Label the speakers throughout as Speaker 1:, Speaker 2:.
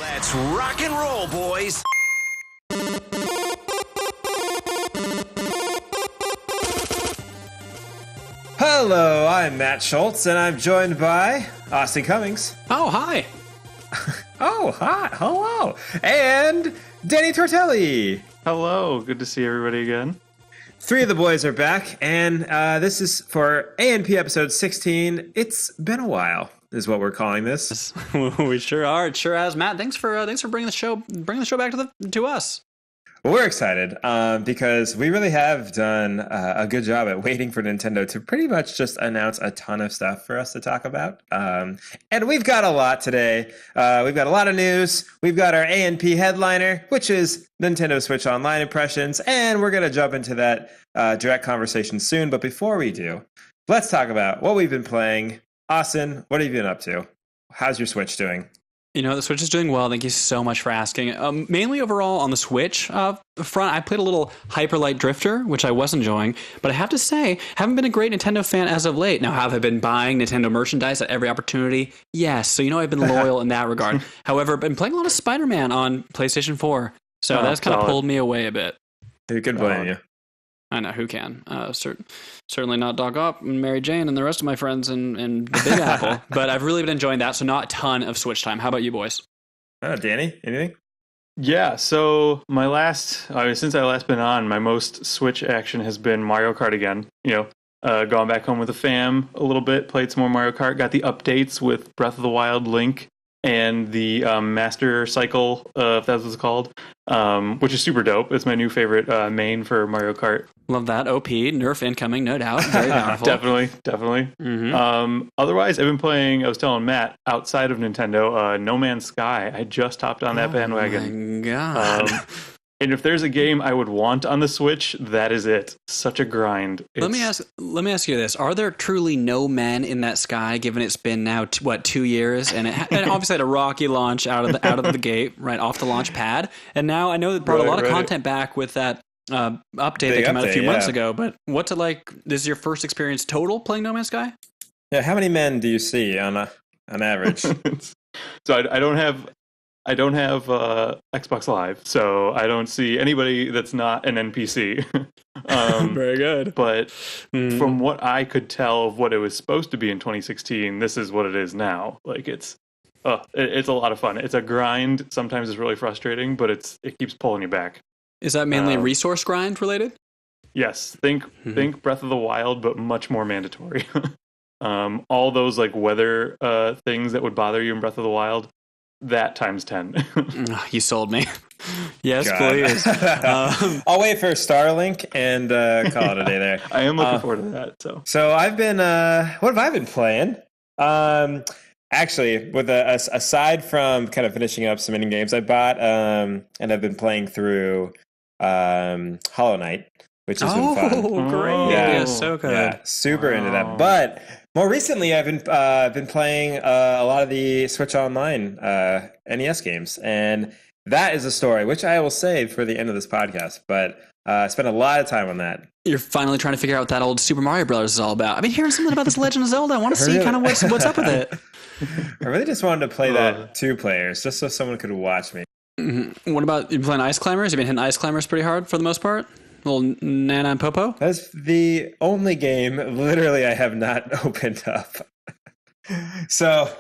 Speaker 1: Let's rock and roll, boys.
Speaker 2: Hello, I'm Matt Schultz, and I'm joined by Austin Cummings.
Speaker 3: Oh, hi.
Speaker 2: Oh, hi. Hello. And Danny Tortelli.
Speaker 4: Hello. Good to see everybody again.
Speaker 2: Three of the boys are back, and this is for ANP episode 16. It's been a while, is what we're calling this.
Speaker 3: We sure are. It sure has. Matt, thanks for bringing the show back to us.
Speaker 2: Well, we're excited because we really have done a good job at waiting for Nintendo to pretty much just announce a ton of stuff for us to talk about. And we've got a lot today. We've got a lot of news. We've got our ANP headliner, which is Nintendo Switch Online impressions. And we're going to jump into that direct conversation soon. But before we do, let's talk about what we've been playing. Austin, what have you been up to? How's your Switch doing?
Speaker 3: You know, the Switch is doing well. Thank you so much for asking. Mainly overall on the Switch front, I played a little Hyper Light Drifter, which I was enjoying. But I have to say, haven't been a great Nintendo fan as of late. Now, have I been buying Nintendo merchandise at every opportunity? Yes. So, I've been loyal in that regard. However, I've been playing a lot of Spider-Man on PlayStation 4. So that's kind of pulled me away a bit.
Speaker 2: Who can blame you?
Speaker 3: I know, who can? Certainly not Doc Ock and Mary Jane and the rest of my friends in the Big Apple. But I've really been enjoying that, so not a ton of Switch time. How about you boys?
Speaker 2: Danny, anything?
Speaker 4: Yeah, so since I last been on, my most Switch action has been Mario Kart again. Going back home with the fam a little bit, played some more Mario Kart, got the updates with Breath of the Wild, Link, and the Master Cycle, if that's what it's called, which is super dope. It's my new favorite main for Mario Kart.
Speaker 3: Love that. OP, nerf incoming, no doubt. Very powerful.
Speaker 4: Definitely. Mm-hmm. Otherwise, I've been playing, I was telling Matt, outside of Nintendo, No Man's Sky. I just hopped on that bandwagon.
Speaker 3: Oh my God.
Speaker 4: And if there's a game I would want on the Switch, that is it. Such a grind.
Speaker 3: Let me ask you this: are there truly no men in that sky? Given it's been now 2 years, and it obviously had a rocky launch out of the gate, right off the launch pad, and now I know it brought a lot of content back with that update that came out a few months ago. But what's it like? This is your first experience total playing No Man's Sky?
Speaker 2: Yeah, how many men do you see on average?
Speaker 4: So I don't have Xbox Live, so I don't see anybody that's not an NPC.
Speaker 3: Very good.
Speaker 4: But from what I could tell of what it was supposed to be in 2016, this is what it is now. Like it's a lot of fun. It's a grind. Sometimes it's really frustrating, but it keeps pulling you back.
Speaker 3: Is that mainly resource grind related?
Speaker 4: Yes. Think Breath of the Wild, but much more mandatory. All those like weather things that would bother you in Breath of the Wild. That times 10.
Speaker 3: You sold me. Yes,
Speaker 2: God.
Speaker 3: please.
Speaker 2: I'll wait for Starlink and call it a day there.
Speaker 4: I am looking forward to that.
Speaker 2: So I've been. What have I been playing? Actually, with aside from kind of finishing up some indie games, I bought and I've been playing through Hollow Knight, which has been fun.
Speaker 3: Oh, great! Yeah, so good.
Speaker 2: Yeah, super into that. But more recently, I've been playing a lot of the Switch Online NES games, and that is a story which I will save for the end of this podcast. But I spent a lot of time on that.
Speaker 3: You're finally trying to figure out what that old Super Mario Brothers is all about. I've been hearing something about this Legend of Zelda. I want to see kind of what's up with it.
Speaker 2: I really just wanted to play that 2 players, just so someone could watch me.
Speaker 3: Mm-hmm. What about you playing Ice Climbers? You've been hitting Ice Climbers pretty hard for the most part? Little Nana and Popo?
Speaker 2: That's the only game, literally, I have not opened up. So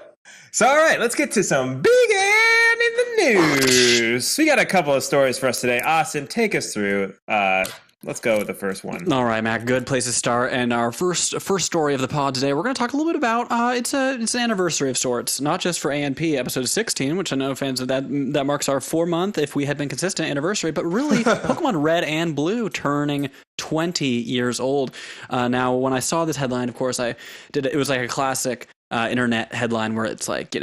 Speaker 2: all right, let's get to some big and in the news. We got a couple of stories for us today. Austin, take us through. Let's go with the first one.
Speaker 3: All right, Matt. Good place to start. And our first story of the pod today, we're going to talk a little bit about it's an anniversary of sorts, not just for ANP episode 16, which I know fans of that marks our 4-month, if we had been consistent, anniversary. But really, Pokemon Red and Blue turning 20 years old. Now, when I saw this headline, of course, it was like a classic internet headline where it's like,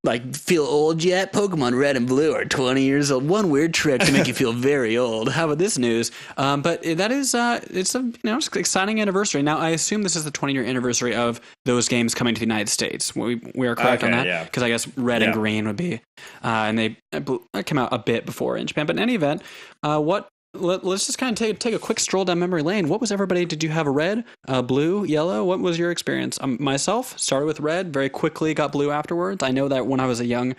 Speaker 3: like, feel old yet? Pokemon Red and Blue are 20 years old. One weird trick to make you feel very old. How about this news? But that is, it's an exciting anniversary. Now, I assume this is the 20-year anniversary of those games coming to the United States. We are correct on that? Because I guess Red and Green would be. And they came out a bit before in Japan. But in any event, what let's just kind of take a quick stroll down memory lane. What was everybody? Did you have a red, blue, yellow? What was your experience? Myself started with red, very quickly got blue afterwards. I know that when I was a young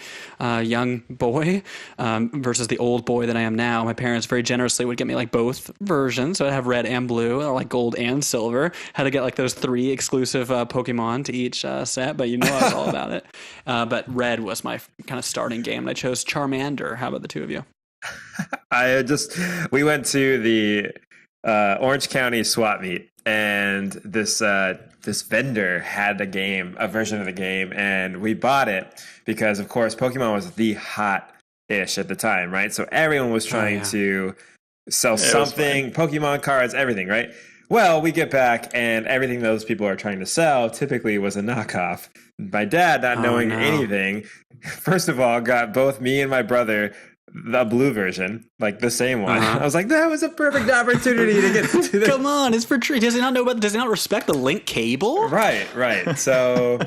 Speaker 3: boy versus the old boy that I am now, my parents very generously would get me like both versions. So I'd have red and blue, or like gold and silver. Had to get like those 3 exclusive Pokemon to each set, but you know I was all about it. But red was my kind of starting game, and I chose Charmander. How about the two of you?
Speaker 2: We went to the Orange County swap meet, and this vendor had a version of the game, and we bought it because, of course, Pokemon was the hot-ish at the time, right? So everyone was trying to sell something, Pokemon cards, everything, right? Well, we get back, and everything those people are trying to sell typically was a knockoff. My dad, not knowing anything, first of all, got both me and my brother the blue version, like the same one. I was like, that was a perfect opportunity to get to this.
Speaker 3: Come on, it's for tree. Does he not respect the link cable?
Speaker 2: Right. So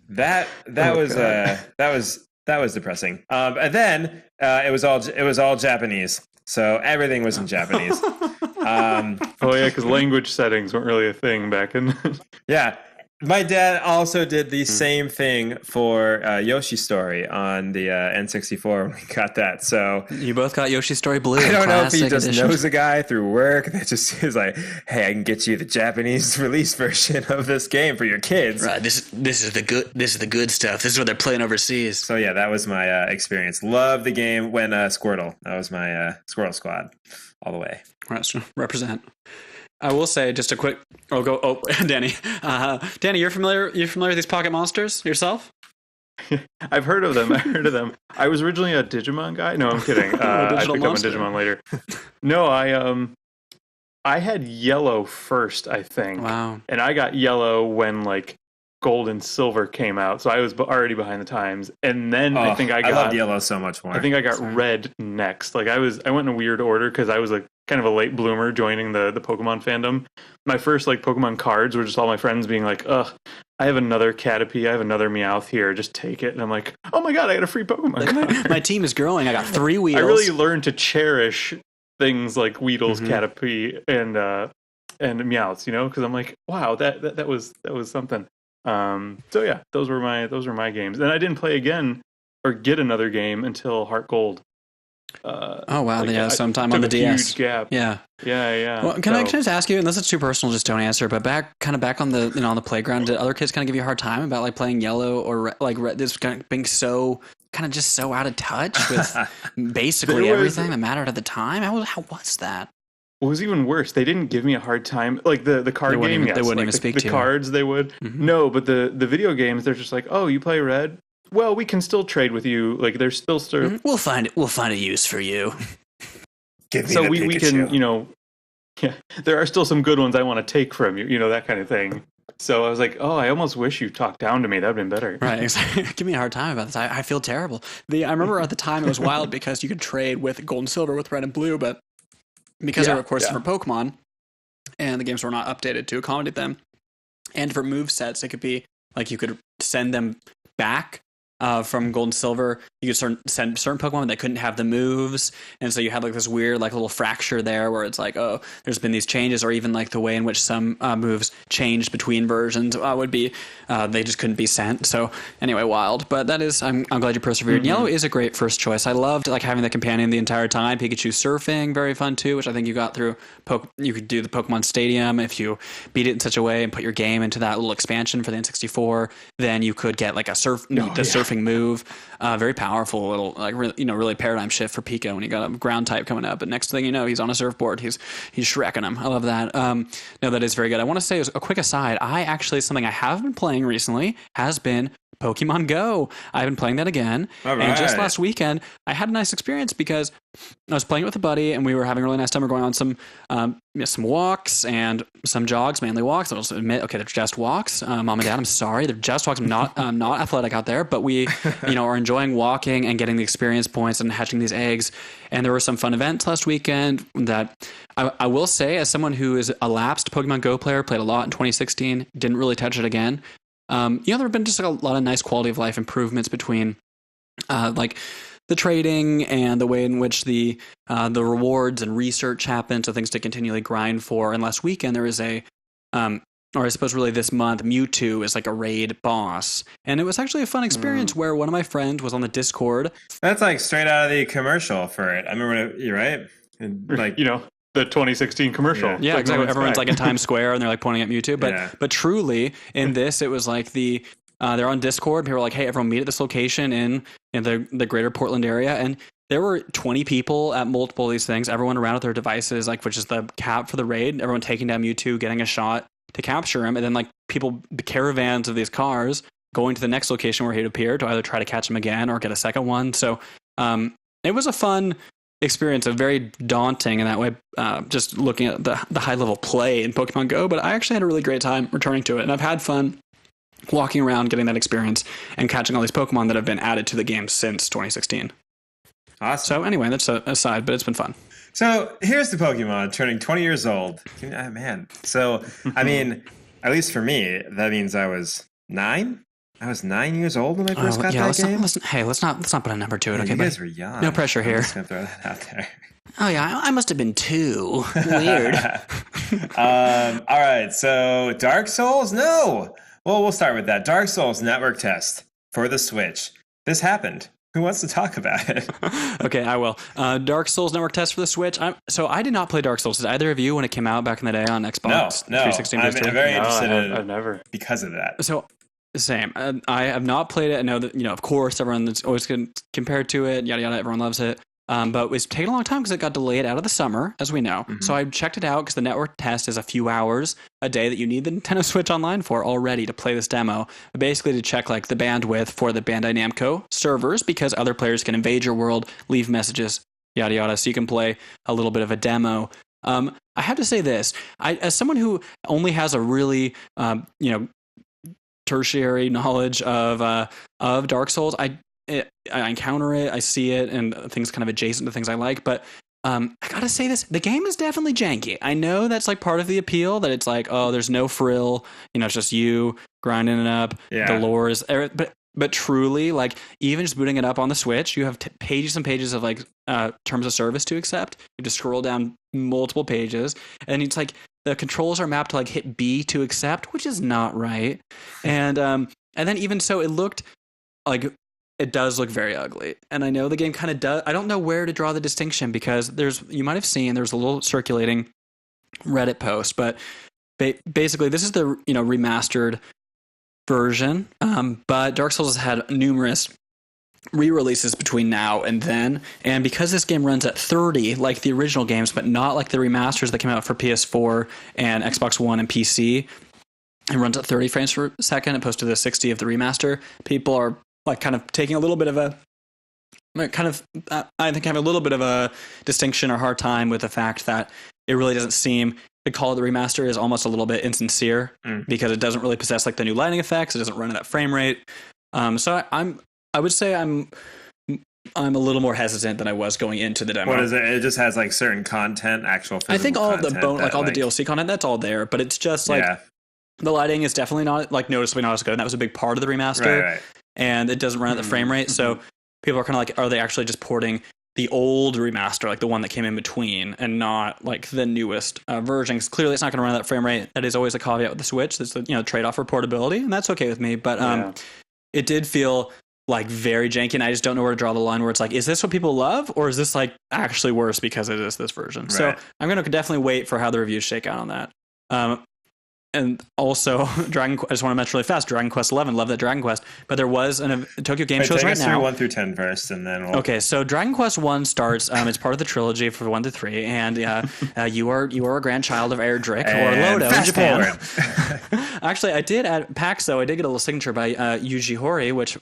Speaker 2: that was depressing. And then it was all Japanese. So everything was in Japanese.
Speaker 4: Because language settings weren't really a thing back in.
Speaker 2: Yeah. My dad also did the same thing for Yoshi's Story on the N64 when we got that. So
Speaker 3: you both got Yoshi's Story Blue.
Speaker 2: I don't know if he just knows a guy through work that just is like, hey, I can get you the Japanese release version of this game for your kids.
Speaker 5: Right. This is the good stuff. This is what they're playing overseas.
Speaker 2: So yeah, that was my experience. Love the game when Squirtle. That was my Squirrel Squad all the way.
Speaker 3: Represent. I will say just a quick. Danny. Danny, you're familiar with these Pocket Monsters yourself?
Speaker 4: I've heard of them. I was originally a Digimon guy. No, I'm kidding. I picked up on Digimon later. No, I had yellow first, I think.
Speaker 3: Wow.
Speaker 4: And I got yellow when like gold and silver came out, so I was already behind the times. And then I loved
Speaker 2: yellow so much more.
Speaker 4: I think I got red next. Like I went in a weird order because I was like kind of a late bloomer joining the Pokemon fandom. My first like Pokemon cards were just all my friends being like, ugh, I have another Caterpie, I have another Meowth here, just take it. And I'm like, oh my god, I got a free Pokemon card.
Speaker 3: My team is growing. I got 3 wheels.
Speaker 4: I really learned to cherish things like Weedle's, Caterpie, and Meowths, because I'm like, wow, that was something. So yeah, those were my games. And I didn't play again or get another game until Heart Gold.
Speaker 3: Oh wow! Sometime on the DS.
Speaker 4: Huge gap.
Speaker 3: Yeah.
Speaker 4: Well,
Speaker 3: can I just ask you? Unless it's too personal, just don't answer. But back on the on the playground, did other kids kind of give you a hard time about like playing yellow or like red? This kind of being so out of touch with basically everything that mattered at the time. How was that?
Speaker 4: What was even worse, they didn't give me a hard time. Like the card game, yes.
Speaker 3: They wouldn't
Speaker 4: like
Speaker 3: even speak
Speaker 4: the
Speaker 3: to you.
Speaker 4: cards, they would. Mm-hmm. No, but the video games, they're just like, oh, you play red? Well, we can still trade with you. Like there's still
Speaker 5: We'll find a use for you.
Speaker 4: So we can, there are still some good ones I want to take from you, that kind of thing. So I was like, oh, I almost wish you talked down to me. That'd been better.
Speaker 3: Right. Exactly. Give me a hard time about this. I feel terrible. I remember at the time it was wild because you could trade with gold and silver with red and blue, but because there were, of course, different Pokemon and the games were not updated to accommodate them. And for move sets, it could be like you could send them back from gold and silver. You could send certain Pokemon that couldn't have the moves, and so you had like this weird like little fracture there where it's like, oh, there's been these changes, or even like the way in which some moves changed between versions would be they just couldn't be sent. So anyway, wild. But that is, I'm glad you persevered. Mm-hmm. Yellow is a great first choice. I loved like having the companion the entire time. Pikachu surfing, very fun too, which I think you got through. You could do the Pokemon Stadium if you beat it in such a way and put your game into that little expansion for the N64. Then you could get like a surfing move. Very powerful little like really paradigm shift for Pika when you got a ground type coming up. But next thing you know, he's on a surfboard. He's shrekking him. I love that. No, that is very good. I want to say as a quick aside, something I have been playing recently has been Pokemon Go. I've been playing that again. All right. And just last weekend, I had a nice experience because I was playing it with a buddy and we were having a really nice time. We're going on some walks and some jogs, mainly walks. I'll also admit, okay, they're just walks. Mom and Dad, I'm sorry. They're just walks. I'm not athletic out there, but we, are enjoying walking and getting the experience points and hatching these eggs. And there were some fun events last weekend that I will say, as someone who is a lapsed Pokemon Go player, played a lot in 2016, didn't really touch it again. There have been just like a lot of nice quality of life improvements between like the trading and the way in which the rewards and research happen, so things to continually grind for. And last weekend there was or I suppose really this month, Mewtwo is like a raid boss. And it was actually a fun experience where one of my friends was on the Discord.
Speaker 2: That's like straight out of the commercial for it. I remember, you're right. And like,
Speaker 4: the 2016 commercial.
Speaker 3: Yeah,
Speaker 4: like
Speaker 3: exactly.
Speaker 4: No
Speaker 3: Everyone's
Speaker 4: Back.
Speaker 3: like in Times Square and they're like pointing at Mewtwo. But truly, in this, it was like they're on Discord. People were like, hey, everyone meet at this location in the greater Portland area. And there were 20 people at multiple of these things, everyone around with their devices, like which is the cap for the raid. Everyone taking down Mewtwo, getting a shot to capture him, and then like the caravans of these cars going to the next location where he'd appear to either try to catch him again or get a second one. So it was a fun experience, very daunting in that way, just looking at the high level play in Pokemon Go, but I actually had a really great time returning to it, and I've had fun walking around, getting that experience, and catching all these Pokemon that have been added to the game since 2016.
Speaker 2: Awesome.
Speaker 3: So anyway, that's a aside, but it's been fun.
Speaker 2: So here's the Pokemon turning 20 years old. Man. So, I mean, at least for me, that means I was 9. I was 9 years old when I first got that game.
Speaker 3: Let's not put a number to it, okay?
Speaker 2: You guys were young.
Speaker 3: No pressure here.
Speaker 2: I'm just going to throw that out there.
Speaker 3: Oh, yeah, I must have been 2. Weird.
Speaker 2: All right, so Dark Souls? No. Well, we'll start with that. Dark Souls network test for the Switch. This happened. Who wants to talk about it?
Speaker 3: Okay, I will. Dark Souls network test for the Switch. So I did not play Dark Souls. Did either of you when it came out back in the day on Xbox?
Speaker 2: No.
Speaker 3: 360
Speaker 2: I'm very interested in it.
Speaker 4: I've never.
Speaker 2: Because of that.
Speaker 3: So same. I have not played it. I know that, of course, everyone that's always compared to it, yada, yada, everyone loves it. But it's taken a long time because it got delayed out of the summer, as we know. Mm-hmm. So I checked it out because the network test is a few hours a day that you need the Nintendo Switch Online for already to play this demo. Basically to check like the bandwidth for the Bandai Namco servers because other players can invade your world, leave messages, yada, yada. So you can play a little bit of a demo. I have to say this. As someone who only has a really, tertiary knowledge of Dark Souls, I encounter it, I see it, and things kind of adjacent to things I like. But I gotta say this: the game is definitely janky. I know that's like part of the appeal, that it's like, oh, there's no frill, it's just you grinding it up. Yeah. The lore is, but truly, like even just booting it up on the Switch, you have pages and pages of like terms of service to accept. You have to scroll down multiple pages, and it's like the controls are mapped to like hit B to accept, which is not right. And then even so, it looked like. It does look very ugly. And I know the game kind of does. I don't know where to draw the distinction because you might have seen, there's a little circulating Reddit post, but basically this is the, remastered version. But Dark Souls has had numerous re-releases between now and then. And because this game runs at 30, like the original games, but not like the remasters that came out for PS4 and Xbox One and PC, it runs at 30 frames per second opposed to the 60 of the remaster. People are like kind of taking a little bit of I think have a little bit of a distinction or hard time with the fact that it really doesn't seem, to call it the remaster is almost a little bit insincere because it doesn't really possess like the new lighting effects. It doesn't run at that frame rate. So I would say I'm a little more hesitant than I was going into the demo.
Speaker 2: What is it? It just has like certain content, actual physical
Speaker 3: I think all of the
Speaker 2: all
Speaker 3: the DLC content, that's all there, but it's just like the lighting is definitely not like noticeably not as good. And that was a big part of the remaster.
Speaker 2: Right.
Speaker 3: And it doesn't run at the frame rate. So people are kind of like, are they actually just porting the old remaster, like the one that came in between, and not like the newest version? Because clearly it's not going to run at that frame rate. That is always a caveat with the Switch. That's the trade-off for portability, and that's okay with me. But it did feel like very janky, and I just don't know where to draw the line where it's like, is this what people love, or is this like actually worse because it is this version? Right. So I'm going to definitely wait for how the reviews shake out on that. And also, I just want to mention really fast, Dragon Quest 11, love that Dragon Quest. But there was a Tokyo Game Shows right now.
Speaker 2: Through 1 through 10 first, and then
Speaker 3: Okay, so Dragon Quest 1 starts, it's part of the trilogy for 1 to 3, and you are a grandchild of Erdrick, or Lodo in Japan. Actually, I did at PAX, though, I did get a little signature by Yuji Horii, which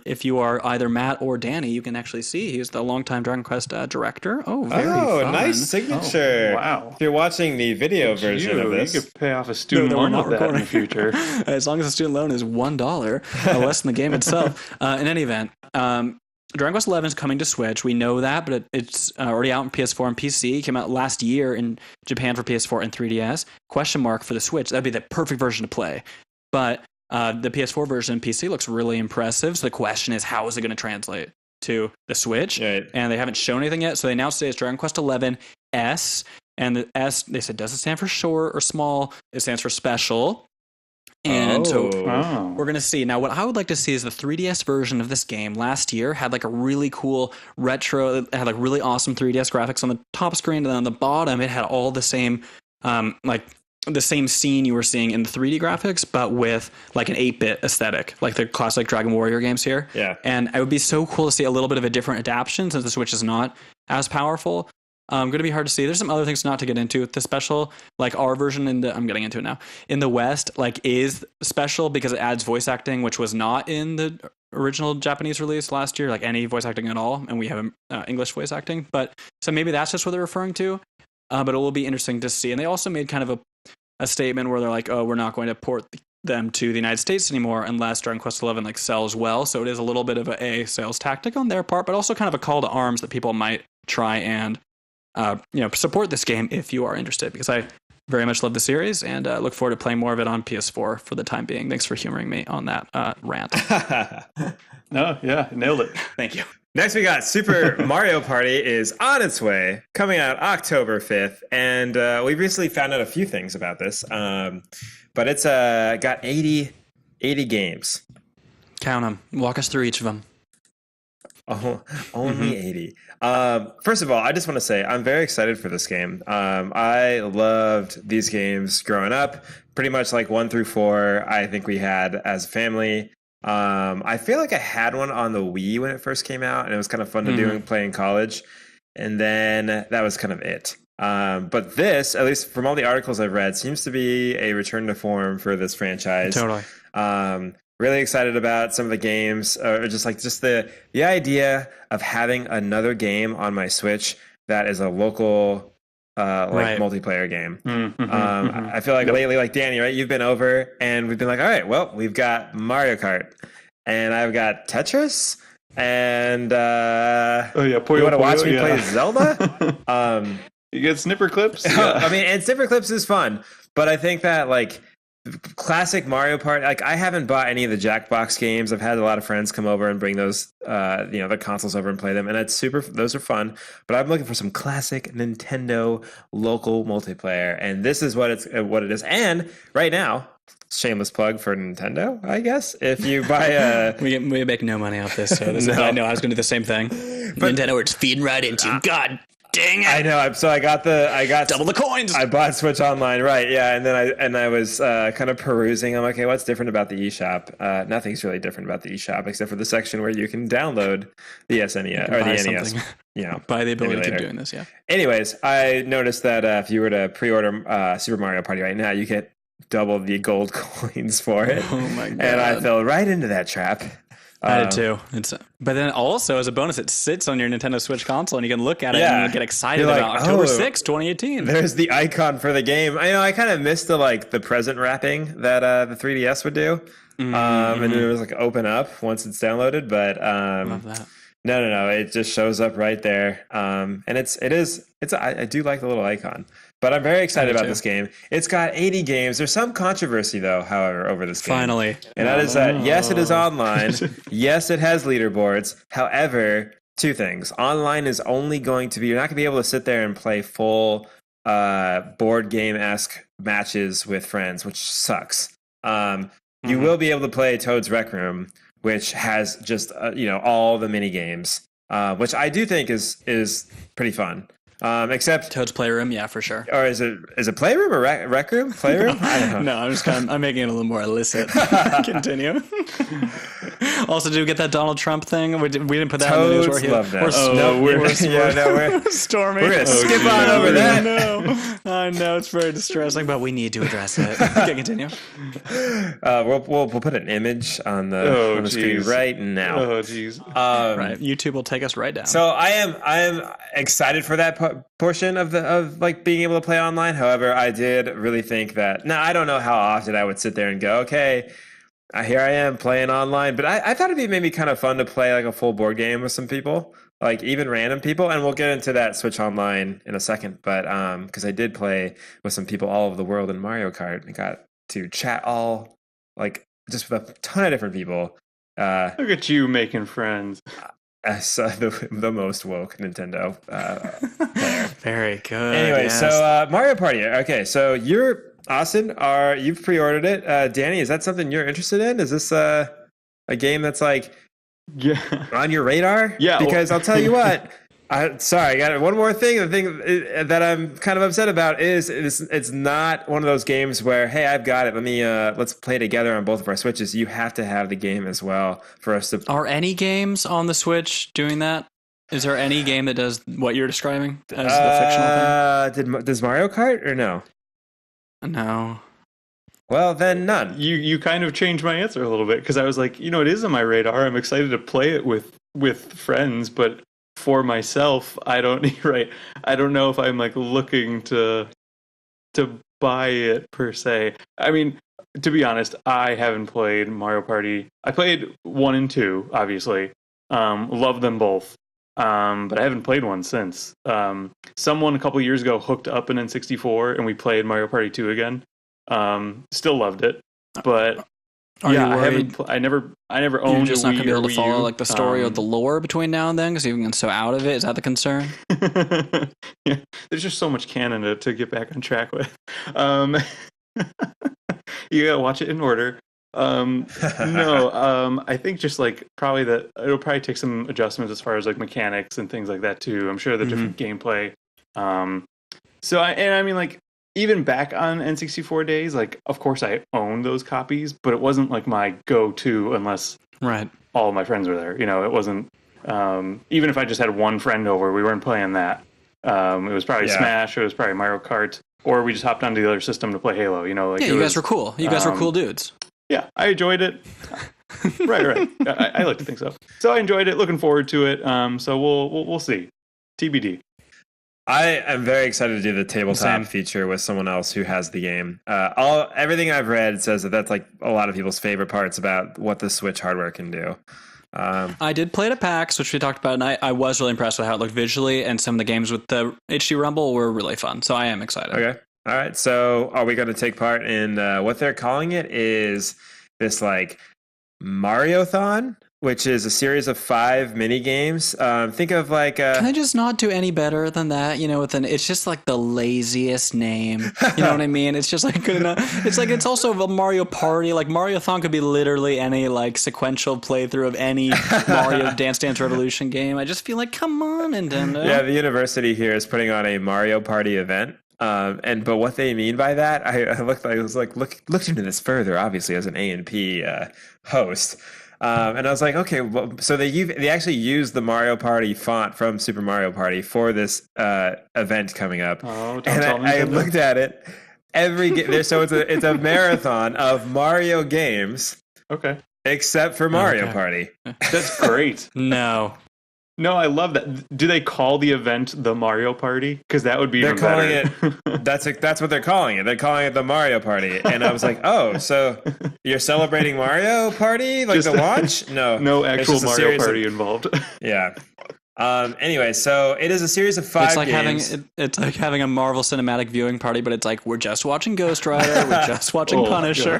Speaker 3: if you are either Matt or Danny, you can actually see. He's the longtime Dragon Quest director. Oh, very fun.
Speaker 2: Nice signature.
Speaker 4: Oh, wow.
Speaker 2: If you're watching the video version of this.
Speaker 4: You could pay off a student loan with that in the future.
Speaker 3: As long as the student loan is $1, less than the game itself. In any event, Dragon Quest 11 is coming to Switch. We know that, but it's already out on PS4 and PC. It came out last year in Japan for PS4 and 3DS. Question mark for the Switch. That'd be the perfect version to play. But the PS4 version and PC looks really impressive. So the question is, how is it going to translate? to the Switch,
Speaker 2: Right.
Speaker 3: and they haven't shown anything yet. So they announced today it's Dragon Quest 11 S, and the S, they said, doesn't stand for short or small. It stands for special. And so
Speaker 4: Oh.
Speaker 3: we're going to see. Now, what I would like to see is the 3DS version of this game last year had like a really cool retro, it had like really awesome 3DS graphics on the top screen, and then on the bottom, it had all the same, like the same scene you were seeing in the 3D graphics, but with like an 8-bit aesthetic, like the classic Dragon Warrior games here.
Speaker 2: Yeah.
Speaker 3: And it would be so cool to see a little bit of a different adaptation since the Switch is not as powerful. Going to be hard to see. There's some other things not to get into with the special, like our version I'm getting into it now. In the West, like is special because it adds voice acting, which was not in the original Japanese release last year, like any voice acting at all. And we have English voice acting, but so maybe that's just what they're referring to. But it will be interesting to see. And they also made kind of a statement where they're like, oh, we're not going to port them to the United States anymore unless Dragon Quest 11 like sells well. So it is a little bit of a sales tactic on their part, but also kind of a call to arms that people might try and support this game if you are interested, because I very much love the series and look forward to playing more of it on PS4 for the time being. Thanks for humoring me on that rant.
Speaker 4: No, yeah, nailed it.
Speaker 3: Thank you.
Speaker 2: Next, we got Super Mario Party is on its way, coming out October 5th. And we recently found out a few things about this. But it's got 80 games.
Speaker 3: Count them. Walk us through each of them.
Speaker 2: Oh, only 80. First of all, I just want to say I'm very excited for this game. I loved these games growing up. Pretty much like 1 through 4, I think we had as a family. I feel like I had one on the Wii when it first came out, and it was kind of fun to do and play in college. And then that was kind of it. But this, at least from all the articles I've read, seems to be a return to form for this franchise.
Speaker 3: Totally.
Speaker 2: Really excited about some of the games, or just the idea of having another game on my Switch that is a local
Speaker 3: Right.
Speaker 2: multiplayer game.
Speaker 4: Mm-hmm.
Speaker 2: I feel like lately, like Danny, right? You've been over and we've been like, all right, well, we've got Mario Kart and I've got Tetris and you want to watch me play Zelda?
Speaker 4: You get snipper clips.
Speaker 2: I mean, and snipper clips is fun, but I think that like classic Mario Party, like I haven't bought any of the Jackbox games. I've had a lot of friends come over and bring those, the consoles over and play them, and those are fun. But I'm looking for some classic Nintendo local multiplayer, and this is what it is. And right now, shameless plug for Nintendo, I guess. If you buy
Speaker 3: we make no money off this, so this is, I know I was going to do the same thing.
Speaker 5: But Nintendo, we're just feeding right into. God dang it!
Speaker 2: I know. So I got
Speaker 5: Double the coins.
Speaker 2: I bought Switch Online, right? Yeah, and then I was kind of perusing. I'm like, okay, what's different about the eShop? Nothing's really different about the eShop except for the section where you can download the SNES or the NES.
Speaker 3: By the ability
Speaker 2: emulator.
Speaker 3: to doing this, yeah.
Speaker 2: Anyways, I noticed that if you were to pre-order Super Mario Party right now, you get double the gold coins for it.
Speaker 3: Oh my god!
Speaker 2: And I fell right into that trap.
Speaker 3: I did too. But then also, as a bonus, it sits on your Nintendo Switch console, and you can look at it and get excited
Speaker 2: You're like,
Speaker 3: about October 6th, 2018.
Speaker 2: There's the icon for the game. I kind of missed the present wrapping that the 3DS would do, and then it was like open up once it's downloaded. But
Speaker 3: Love that.
Speaker 2: no, it just shows up right there, and I do like the little icon. But I'm very excited about this game. It's got 80 games. There's some controversy, though, however, over this game.
Speaker 3: Finally.
Speaker 2: And that is that, yes, it is online. Yes, it has leaderboards. However, two things. Online is only going to be, you're not going to be able to sit there and play full board game-esque matches with friends, which sucks. You will be able to play Toad's Rec Room, which has just, all the mini games, which I do think is pretty fun. Except
Speaker 3: Toad's Playroom, yeah, for sure.
Speaker 2: Or is it Playroom or Rec Room? Playroom? I don't know.
Speaker 3: No, I'm making it a little more illicit. Continue. Also, did we get that Donald Trump thing? We didn't put that in the news.
Speaker 2: Toads love that.
Speaker 3: We're storming.
Speaker 2: We're gonna skip on over that.
Speaker 3: I know it's very distressing, but we need to address it. Okay, continue.
Speaker 2: We'll put an image on the screen right now.
Speaker 4: Oh, jeez.
Speaker 3: Right, YouTube will take us right down.
Speaker 2: So I am excited for that portion of being able to play online. However, I did really think that. Now I don't know how often I would sit there and go, okay, here I am playing online. But I thought it'd be maybe kind of fun to play like a full board game with some people, like even random people. And we'll get into that Switch Online in a second. But because I did play with some people all over the world in Mario Kart, I got to chat just with a ton of different people.
Speaker 4: Look at you making friends.
Speaker 2: as the most woke Nintendo player.
Speaker 3: Very good.
Speaker 2: Anyway,
Speaker 3: yes.
Speaker 2: so Mario Party. Okay, so Austin, you've pre-ordered it. Danny, is that something you're interested in? Is this a game that's like on your radar?
Speaker 4: Yeah.
Speaker 2: Because I'll tell you what. I got one more thing. The thing that I'm kind of upset about is it's not one of those games where, hey, I've got it. Let's play together on both of our Switches. You have to have the game as well for us to.
Speaker 3: Are any games on the Switch doing that? Is there any game that does what you're describing as the fictional thing?
Speaker 2: Does Mario Kart or no?
Speaker 3: No.
Speaker 2: Well, then none.
Speaker 4: You kind of changed my answer a little bit because I was like, it is on my radar. I'm excited to play it with friends, but for myself, I don't know if I'm like looking to buy it per se. I mean, to be honest, I haven't played Mario Party. I played 1 and 2, obviously. Love them both. But I haven't played one since. Someone a couple years ago hooked up an N64 and we played Mario Party 2 again. Still loved it, but
Speaker 3: Are you worried
Speaker 4: I never owned.
Speaker 3: you're just not going to be able to follow
Speaker 4: U.
Speaker 3: like the story or the lore between now and then because you've been so out of it? Is that the concern?
Speaker 4: Yeah, there's just so much canon to get back on track with. You gotta watch it in order. I think just like it'll probably take some adjustments as far as like mechanics and things like that too. I'm sure the different gameplay. I mean like even back on N64 days, like of course I owned those copies, but it wasn't like my go-to unless all of my friends were there. It wasn't even if I just had one friend over, we weren't playing that. It was probably Smash, or it was probably Mario Kart, or we just hopped onto the other system to play Halo.
Speaker 3: You guys were cool. You guys were cool dudes.
Speaker 4: Yeah, I enjoyed it. Right. I like to think so. So I enjoyed it. Looking forward to it. So we'll see. TBD.
Speaker 2: I am very excited to do the tabletop feature with someone else who has the game. Everything I've read says that's like a lot of people's favorite parts about what the Switch hardware can do.
Speaker 3: I did play it at PAX, which we talked about, and I was really impressed with how it looked visually, and some of the games with the HD Rumble were really fun. So I am excited.
Speaker 2: Okay. All right. So are we going to take part in what they're calling it is this like Mario-thon, which is a series of 5 mini games. Think of like
Speaker 3: Can I just not do any better than that? It's just like the laziest name. You know what I mean? It's just like good enough. It's like it's also a Mario Party. Like Mario-thon could be literally any like sequential playthrough of any Mario Dance Dance Revolution game. I just feel like, come on, Nintendo.
Speaker 2: Yeah, the university here is putting on a Mario Party event. But what they mean by that, I looked into this further, obviously as an ANP host. And I was like, okay, well, so they actually used the Mario Party font from Super Mario Party for this event coming up.
Speaker 4: Oh,
Speaker 2: and I looked at it so it's a marathon of Mario games.
Speaker 4: Okay.
Speaker 2: Except for Mario Party.
Speaker 4: That's great. No, I love that. Do they call the event the Mario Party? Because that would be even better.
Speaker 2: That's what they're calling it. They're calling it the Mario Party. And I was like, oh, so you're celebrating Mario Party? Like just the launch?
Speaker 4: No actual Mario Party involved.
Speaker 2: Yeah. Anyway, so it is a series of 5 games.
Speaker 3: It's like having a Marvel Cinematic Viewing Party, but it's like, we're just watching Ghost Rider, we're just watching Punisher.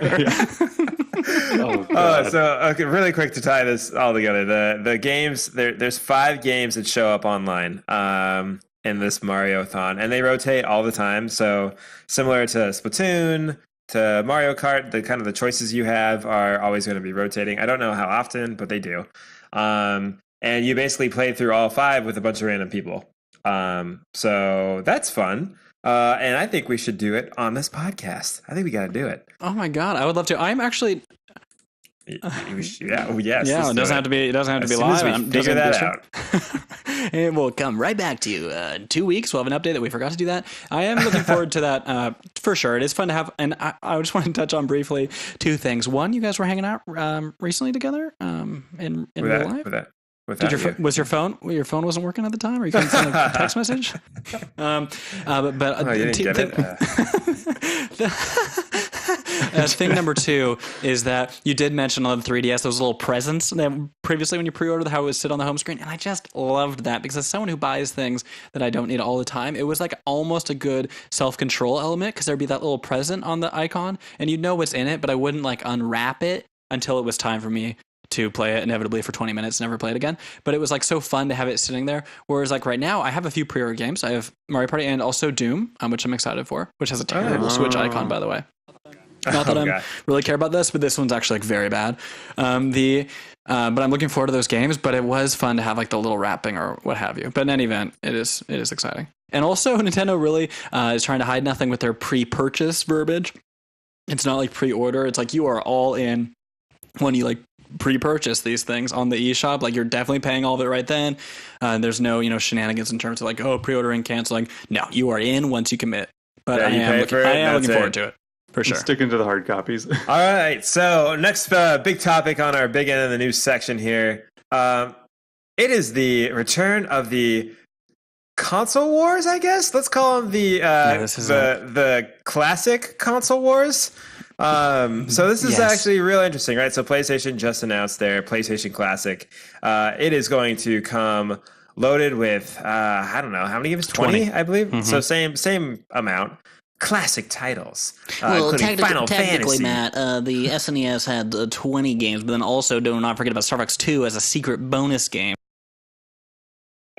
Speaker 2: Okay, really quick to tie this all together. The games, there's 5 games that show up online in this Mario-thon, and they rotate all the time. So similar to Splatoon, to Mario Kart, the choices you have are always going to be rotating. I don't know how often, but they do. And you basically play through all 5 with a bunch of random people. So that's fun. And I think we should do it on this podcast. I think we got to do it.
Speaker 3: Oh my God, I would love to. I'm actually.
Speaker 2: Yes.
Speaker 3: Yeah, it doesn't have to be. It doesn't have to be live.
Speaker 2: As we figure that out.
Speaker 3: And we'll come right back to you. 2 weeks, we'll have an update that we forgot to do that. I am looking forward to that for sure. It is fun to have, and I just want to touch on briefly 2 things. One, you guys were hanging out recently together in real life. Was your phone wasn't working at the time, or you couldn't send a text message?
Speaker 2: You didn't get it.
Speaker 3: Thing number 2 is that you did mention on the 3DS those little presents that previously when you pre-ordered how it would sit on the home screen, and I just loved that because as someone who buys things that I don't need all the time, it was like almost a good self-control element because there'd be that little present on the icon and you'd know what's in it, but I wouldn't like unwrap it until it was time for me to play it inevitably for 20 minutes, never play it again. But it was like so fun to have it sitting there. Whereas like right now, I have a few pre-order games. I have Mario Party and also Doom, which I'm excited for, which has a terrible Switch icon, by the way. Not that I really care about this, but this one's actually like very bad. But I'm looking forward to those games. But it was fun to have like the little wrapping or what have you. But in any event, it is exciting. And also, Nintendo really is trying to hide nothing with their pre-purchase verbiage. It's not like pre-order. It's like you are all in when you like pre-purchase these things on the eShop. Like you're definitely paying all of it right then. There's no shenanigans in terms of like pre-ordering, canceling. No, you are in once you commit. But I am looking forward to it. For sure.
Speaker 4: Sticking to the hard copies.
Speaker 2: All right. So next big topic on our big end of the news section here. It is the return of the console wars, I guess. Let's call them the classic console wars. So this is actually real interesting, right? So PlayStation just announced their PlayStation Classic. It is going to come loaded with I don't know how many games, 20 I believe. Mm-hmm. So same amount. Classic titles, including Final
Speaker 6: technically,
Speaker 2: Fantasy.
Speaker 6: Matt, the SNES had 20 games, but then also do not forget about Star Fox 2 as a secret bonus game.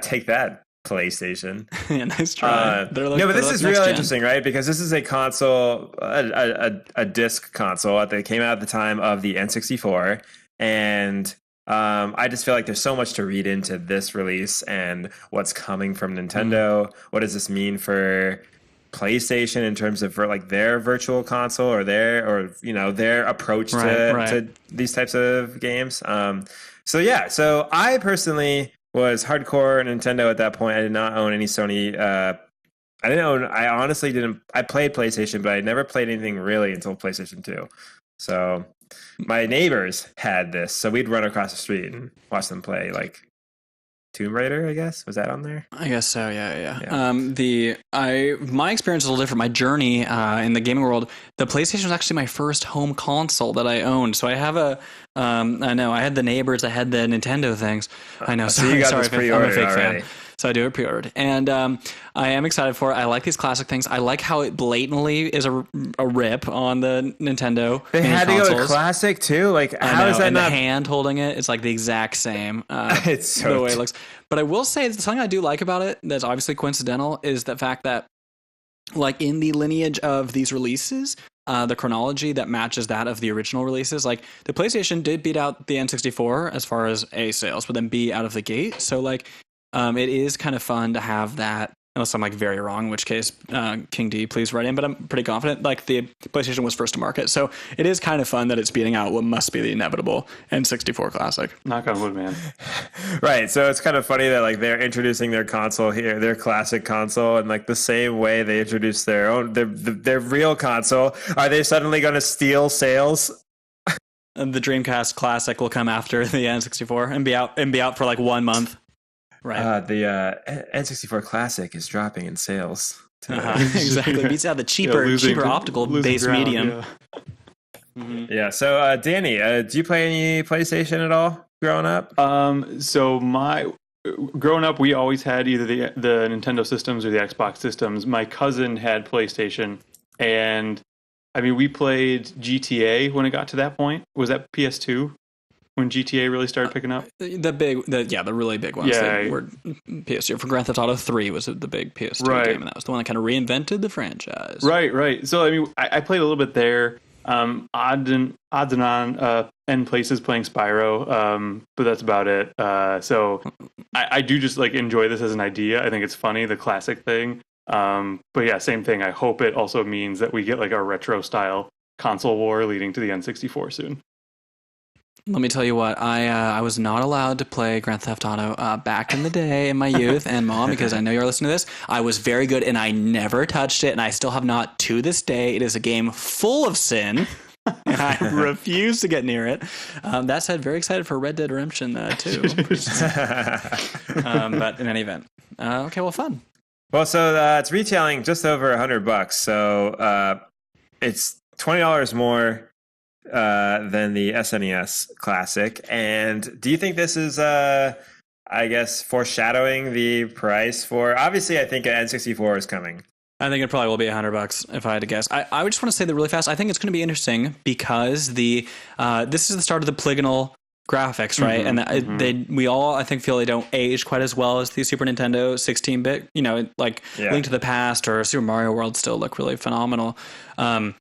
Speaker 2: Take that, PlayStation.
Speaker 3: Yeah, nice try.
Speaker 2: No, but this is real interesting, right? Because this is a console, a disc console that came out at the time of the N64, and I just feel like there's so much to read into this release and what's coming from Nintendo. What does this mean for PlayStation in terms of like their virtual console or their approach to these types of games? So I personally was hardcore Nintendo at that point. I did not own any Sony. I honestly didn't. I played PlayStation, but I never played anything really until PlayStation 2. So my neighbors had this, so we'd run across the street and watch them play like Tomb Raider, I guess. Was that on there?
Speaker 3: I guess so, yeah. My experience is a little different. My journey in the gaming world, the PlayStation was actually my first home console that I owned. So I have I know, I had the neighbors that had the Nintendo things. I know,
Speaker 2: so you got this pre-ordered
Speaker 3: I'm a fake
Speaker 2: already.
Speaker 3: fan. So I do it pre-ordered. And I am excited for it. I like these classic things. I like how it blatantly is a rip on the Nintendo.
Speaker 2: They had to go to classic too? Like, how is that
Speaker 3: and
Speaker 2: not...
Speaker 3: the hand holding it, it's like the exact same.
Speaker 2: It's so
Speaker 3: the way it looks. But I will say something I do like about it that's obviously coincidental is the fact that like in the lineage of these releases, the chronology that matches that of the original releases, like the PlayStation did beat out the N64 as far as A sales, but then B out of the gate. So like it is kind of fun to have that, unless I'm like very wrong, in which case King D, please write in, but I'm pretty confident like the PlayStation was first to market. So it is kind of fun that it's beating out what must be the inevitable N64 classic.
Speaker 4: Knock on wood, man.
Speaker 2: Right. So it's kind of funny that like they're introducing their console here, their classic console, and like the same way they introduced their own, their real console. Are they suddenly going to steal sales?
Speaker 3: And the Dreamcast Classic will come after the N64 and be out for like 1 month. Right.
Speaker 2: The N64 Classic is dropping in sales.
Speaker 3: Exactly. Beats out the cheaper optical based medium.
Speaker 4: Yeah.
Speaker 3: Mm-hmm.
Speaker 2: Yeah. So, Danny, do you play any PlayStation at all growing up?
Speaker 4: So growing up, we always had either the Nintendo systems or the Xbox systems. My cousin had PlayStation, and I mean, we played GTA when it got to that point. Was that PS2? When GTA really started picking up?
Speaker 3: The really big ones.
Speaker 4: Yeah.
Speaker 3: Were PS2. For Grand Theft Auto 3 was the big PS2 game, and that was the one that kind of reinvented the franchise.
Speaker 4: Right. So, I mean, I played a little bit there. Odds and on end places playing Spyro, but that's about it. So I do just like enjoy this as an idea. I think it's funny, the classic thing. But yeah, same thing. I hope it also means that we get like a retro style console war leading to the N64 soon.
Speaker 3: Let me tell you what, I was not allowed to play Grand Theft Auto back in the day in my youth, and Mom, because I know you're listening to this, I was very good and I never touched it, and I still have not to this day. It is a game full of sin, and I refuse to get near it. That said, very excited for Red Dead Redemption 2. But in any event, okay, well, fun.
Speaker 2: Well, so it's retailing just over $100, so it's $20 more than the SNES Classic. And do you think this is, I guess, foreshadowing the price for? Obviously, I think an N64 is coming.
Speaker 3: I think it probably will be $100 if I had to guess. I would just want to say that really fast. I think it's going to be interesting because this is the start of the polygonal graphics, right? And we all, I think, feel they don't age quite as well as the Super Nintendo 16-bit. Link to the Past or Super Mario World still look really phenomenal. And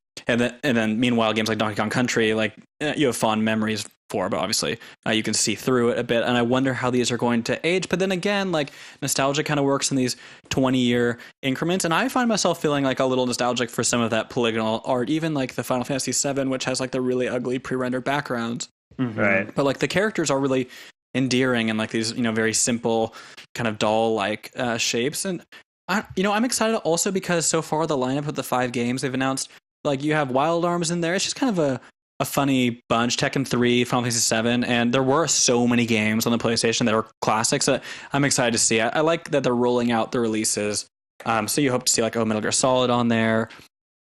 Speaker 3: then meanwhile, games like Donkey Kong Country, you have fond memories for, but obviously you can see through it a bit. And I wonder how these are going to age. But then again, nostalgia kind of works in these 20-year increments. And I find myself feeling a little nostalgic for some of that polygonal art, even the Final Fantasy VII, which has the really ugly pre-rendered backgrounds.
Speaker 2: Mm-hmm. Right.
Speaker 3: But the characters are really endearing and these, very simple kind of doll-like shapes. And I'm excited also because so far the lineup of the 5 games they've announced, you have Wild Arms in there. It's just kind of a funny bunch. Tekken 3, Final Fantasy 7, and there were so many games on the PlayStation that are classics that I'm excited to see. I like that they're rolling out the releases. So you hope to see Metal Gear Solid on there.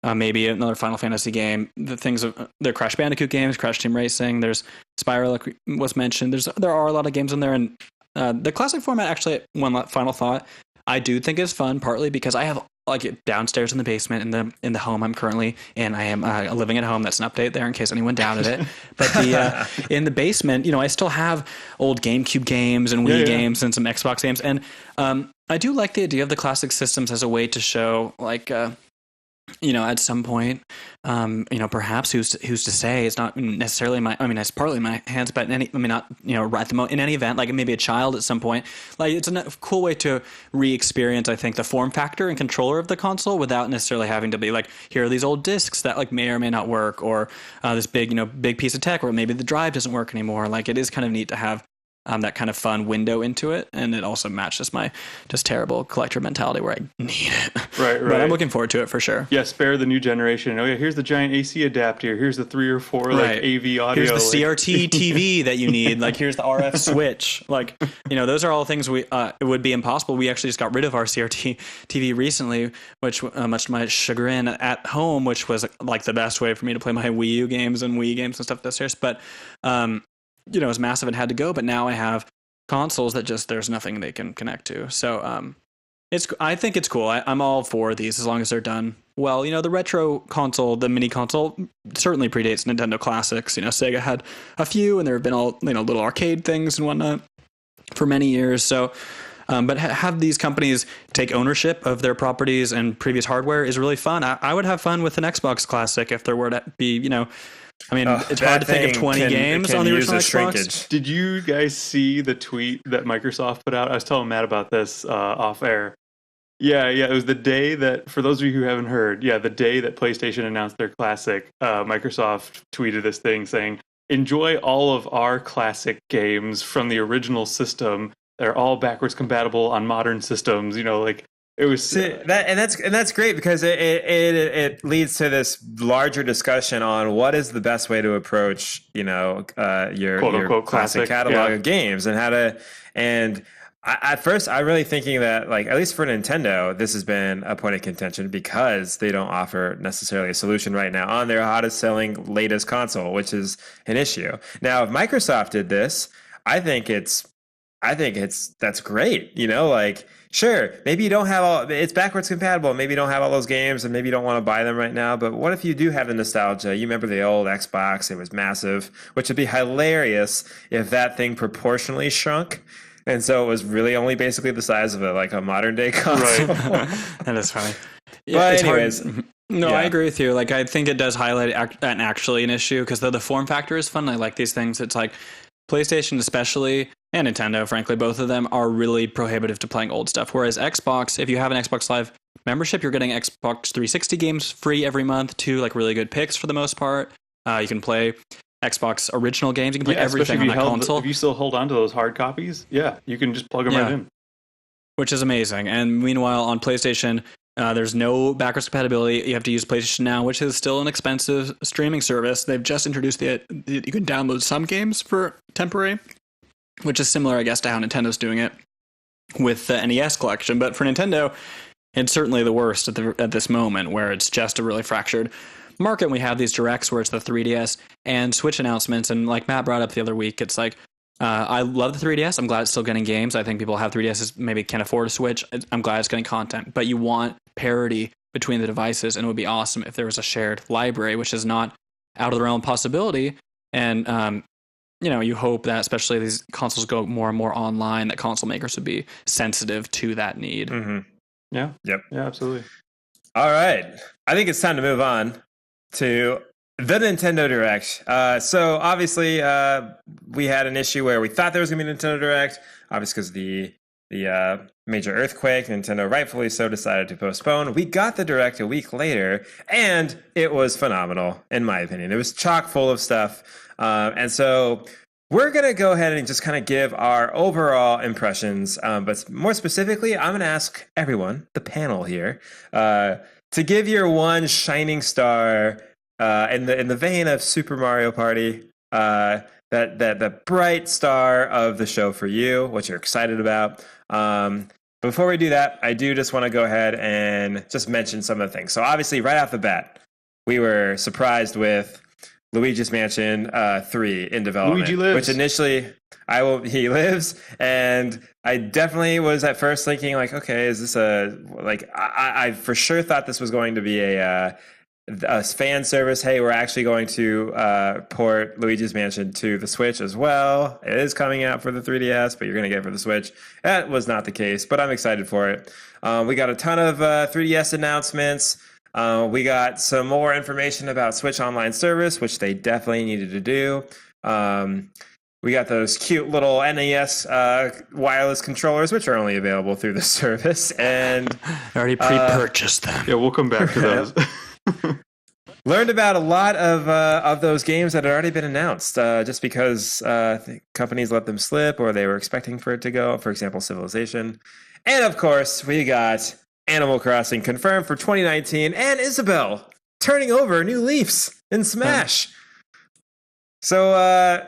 Speaker 3: Maybe another Final Fantasy game. The Crash Bandicoot games, Crash Team Racing. There's Spyro, like was mentioned. There are a lot of games in there, and the classic format. Actually, one final thought, I do think is fun. Partly because I have it downstairs in the basement in the home I'm currently in. I am living at home. That's an update there in case anyone doubted it. But in the basement, I still have old GameCube games and Wii games and some Xbox games, and I do like the idea of the classic systems as a way to show at some point, perhaps who's to say, it's not necessarily it's partly my hands, but right at the moment, in any event, maybe a child at some point, it's a cool way to re-experience, I think, the form factor and controller of the console without necessarily having to be here are these old discs that may or may not work, or this big piece of tech, or maybe the drive doesn't work anymore. It is kind of neat to have that kind of fun window into it, and it also matches my just terrible collector mentality where I need it.
Speaker 4: Right.
Speaker 3: But I'm looking forward to it for sure.
Speaker 4: Yeah, spare the new generation. Oh yeah, here's the giant AC adapter. Here's the 3 or 4 AV audio.
Speaker 3: Here's the CRT TV that you need. Here's the RF switch. Those are all things it would be impossible. We actually just got rid of our CRT TV recently, which much to my chagrin at home, which was the best way for me to play my Wii U games and Wii games and stuff downstairs. But it was massive and had to go, but now I have consoles that just there's nothing they can connect to. So I think it's cool. I'm all for these as long as they're done well. The retro console, the mini console, certainly predates Nintendo classics. Sega had a few, and there have been all little arcade things and whatnot for many years. So but have these companies take ownership of their properties and previous hardware is really fun. I would have fun with an Xbox classic if there were to be it's hard to think of 20 games on the original Xbox.
Speaker 4: Did you guys see the tweet that Microsoft put out? I was telling Matt about this off air. Yeah, it was the day that, for those of you who haven't heard, the day that PlayStation announced their classic, Microsoft tweeted this thing saying, enjoy all of our classic games from the original system. They're all backwards compatible on modern systems. It was
Speaker 2: that's great because it leads to this larger discussion on what is the best way to approach your
Speaker 4: quote-unquote
Speaker 2: classic catalog of games and how to. And at first I'm really thinking that at least for Nintendo this has been a point of contention because they don't offer necessarily a solution right now on their hottest selling latest console, which is an issue. Now if Microsoft did this, I think that's great. Sure, maybe you don't have it's backwards compatible. Maybe you don't have all those games and maybe you don't want to buy them right now. But what if you do have the nostalgia? You remember the old Xbox, it was massive, which would be hilarious if that thing proportionally shrunk. And so it was really only basically the size of a modern day console.
Speaker 3: Right. That is funny.
Speaker 2: But anyways.
Speaker 3: No, I agree with you. I think it does highlight an issue because the form factor is fun. I like these things. It's PlayStation especially, and Nintendo, frankly, both of them are really prohibitive to playing old stuff. Whereas Xbox, if you have an Xbox Live membership, you're getting Xbox 360 games free every month too, really good picks for the most part. You can play Xbox original games. You can play everything on that console.
Speaker 4: If you still hold on to those hard copies, you can just plug them right in.
Speaker 3: Which is amazing. And meanwhile, on PlayStation, there's no backwards compatibility. You have to use PlayStation Now, which is still an expensive streaming service. They've just introduced you can download some games for temporary, which is similar, I guess, to how Nintendo's doing it with the NES collection. But for Nintendo, it's certainly the worst at this moment, where it's just a really fractured market. And we have these directs where it's the 3DS and Switch announcements. And like Matt brought up the other week, it's I love the 3DS. I'm glad it's still getting games. I think people have 3DSs maybe can't afford a Switch. I'm glad it's getting content. But you want parity between the devices, and it would be awesome if there was a shared library, which is not out of the realm of possibility. And you hope that especially these consoles go more and more online, that console makers would be sensitive to that need.
Speaker 2: Mm-hmm.
Speaker 4: Yeah.
Speaker 2: Yep.
Speaker 4: Yeah, absolutely.
Speaker 2: All right. I think it's time to move on to the Nintendo Direct. So obviously, we had an issue where we thought there was going to be a Nintendo Direct, obviously because of the major earthquake. Nintendo rightfully so decided to postpone. We got the Direct a week later, and it was phenomenal, in my opinion. It was chock full of stuff. And so we're going to go ahead and just kind of give our overall impressions. But more specifically, I'm going to ask everyone, the panel here, to give your one shining star in the vein of Super Mario Party, that bright star of the show for you, what you're excited about. Before we do that, I do just want to go ahead and just mention some of the things. So obviously, right off the bat, we were surprised with Luigi's Mansion 3 in development.
Speaker 4: Luigi lives.
Speaker 2: Which initially, he lives, and I definitely was at first thinking like, okay, is this I for sure thought this was going to be a fan service. Hey, we're actually going to port Luigi's Mansion to the Switch as well. It is coming out for the 3DS, but you're going to get it for the Switch. That was not the case, but I'm excited for it. We got a ton of 3DS announcements. We got some more information about Switch Online service, which they definitely needed to do. We got those cute little NES wireless controllers, which are only available through the service. And
Speaker 6: I already pre-purchased them.
Speaker 4: Yeah, we'll come back to those.
Speaker 2: Learned about a lot of those games that had already been announced, just because companies let them slip or they were expecting for it to go. For example, Civilization. And of course, we got Animal Crossing confirmed for 2019, and Isabelle turning over new leaves in Smash. So,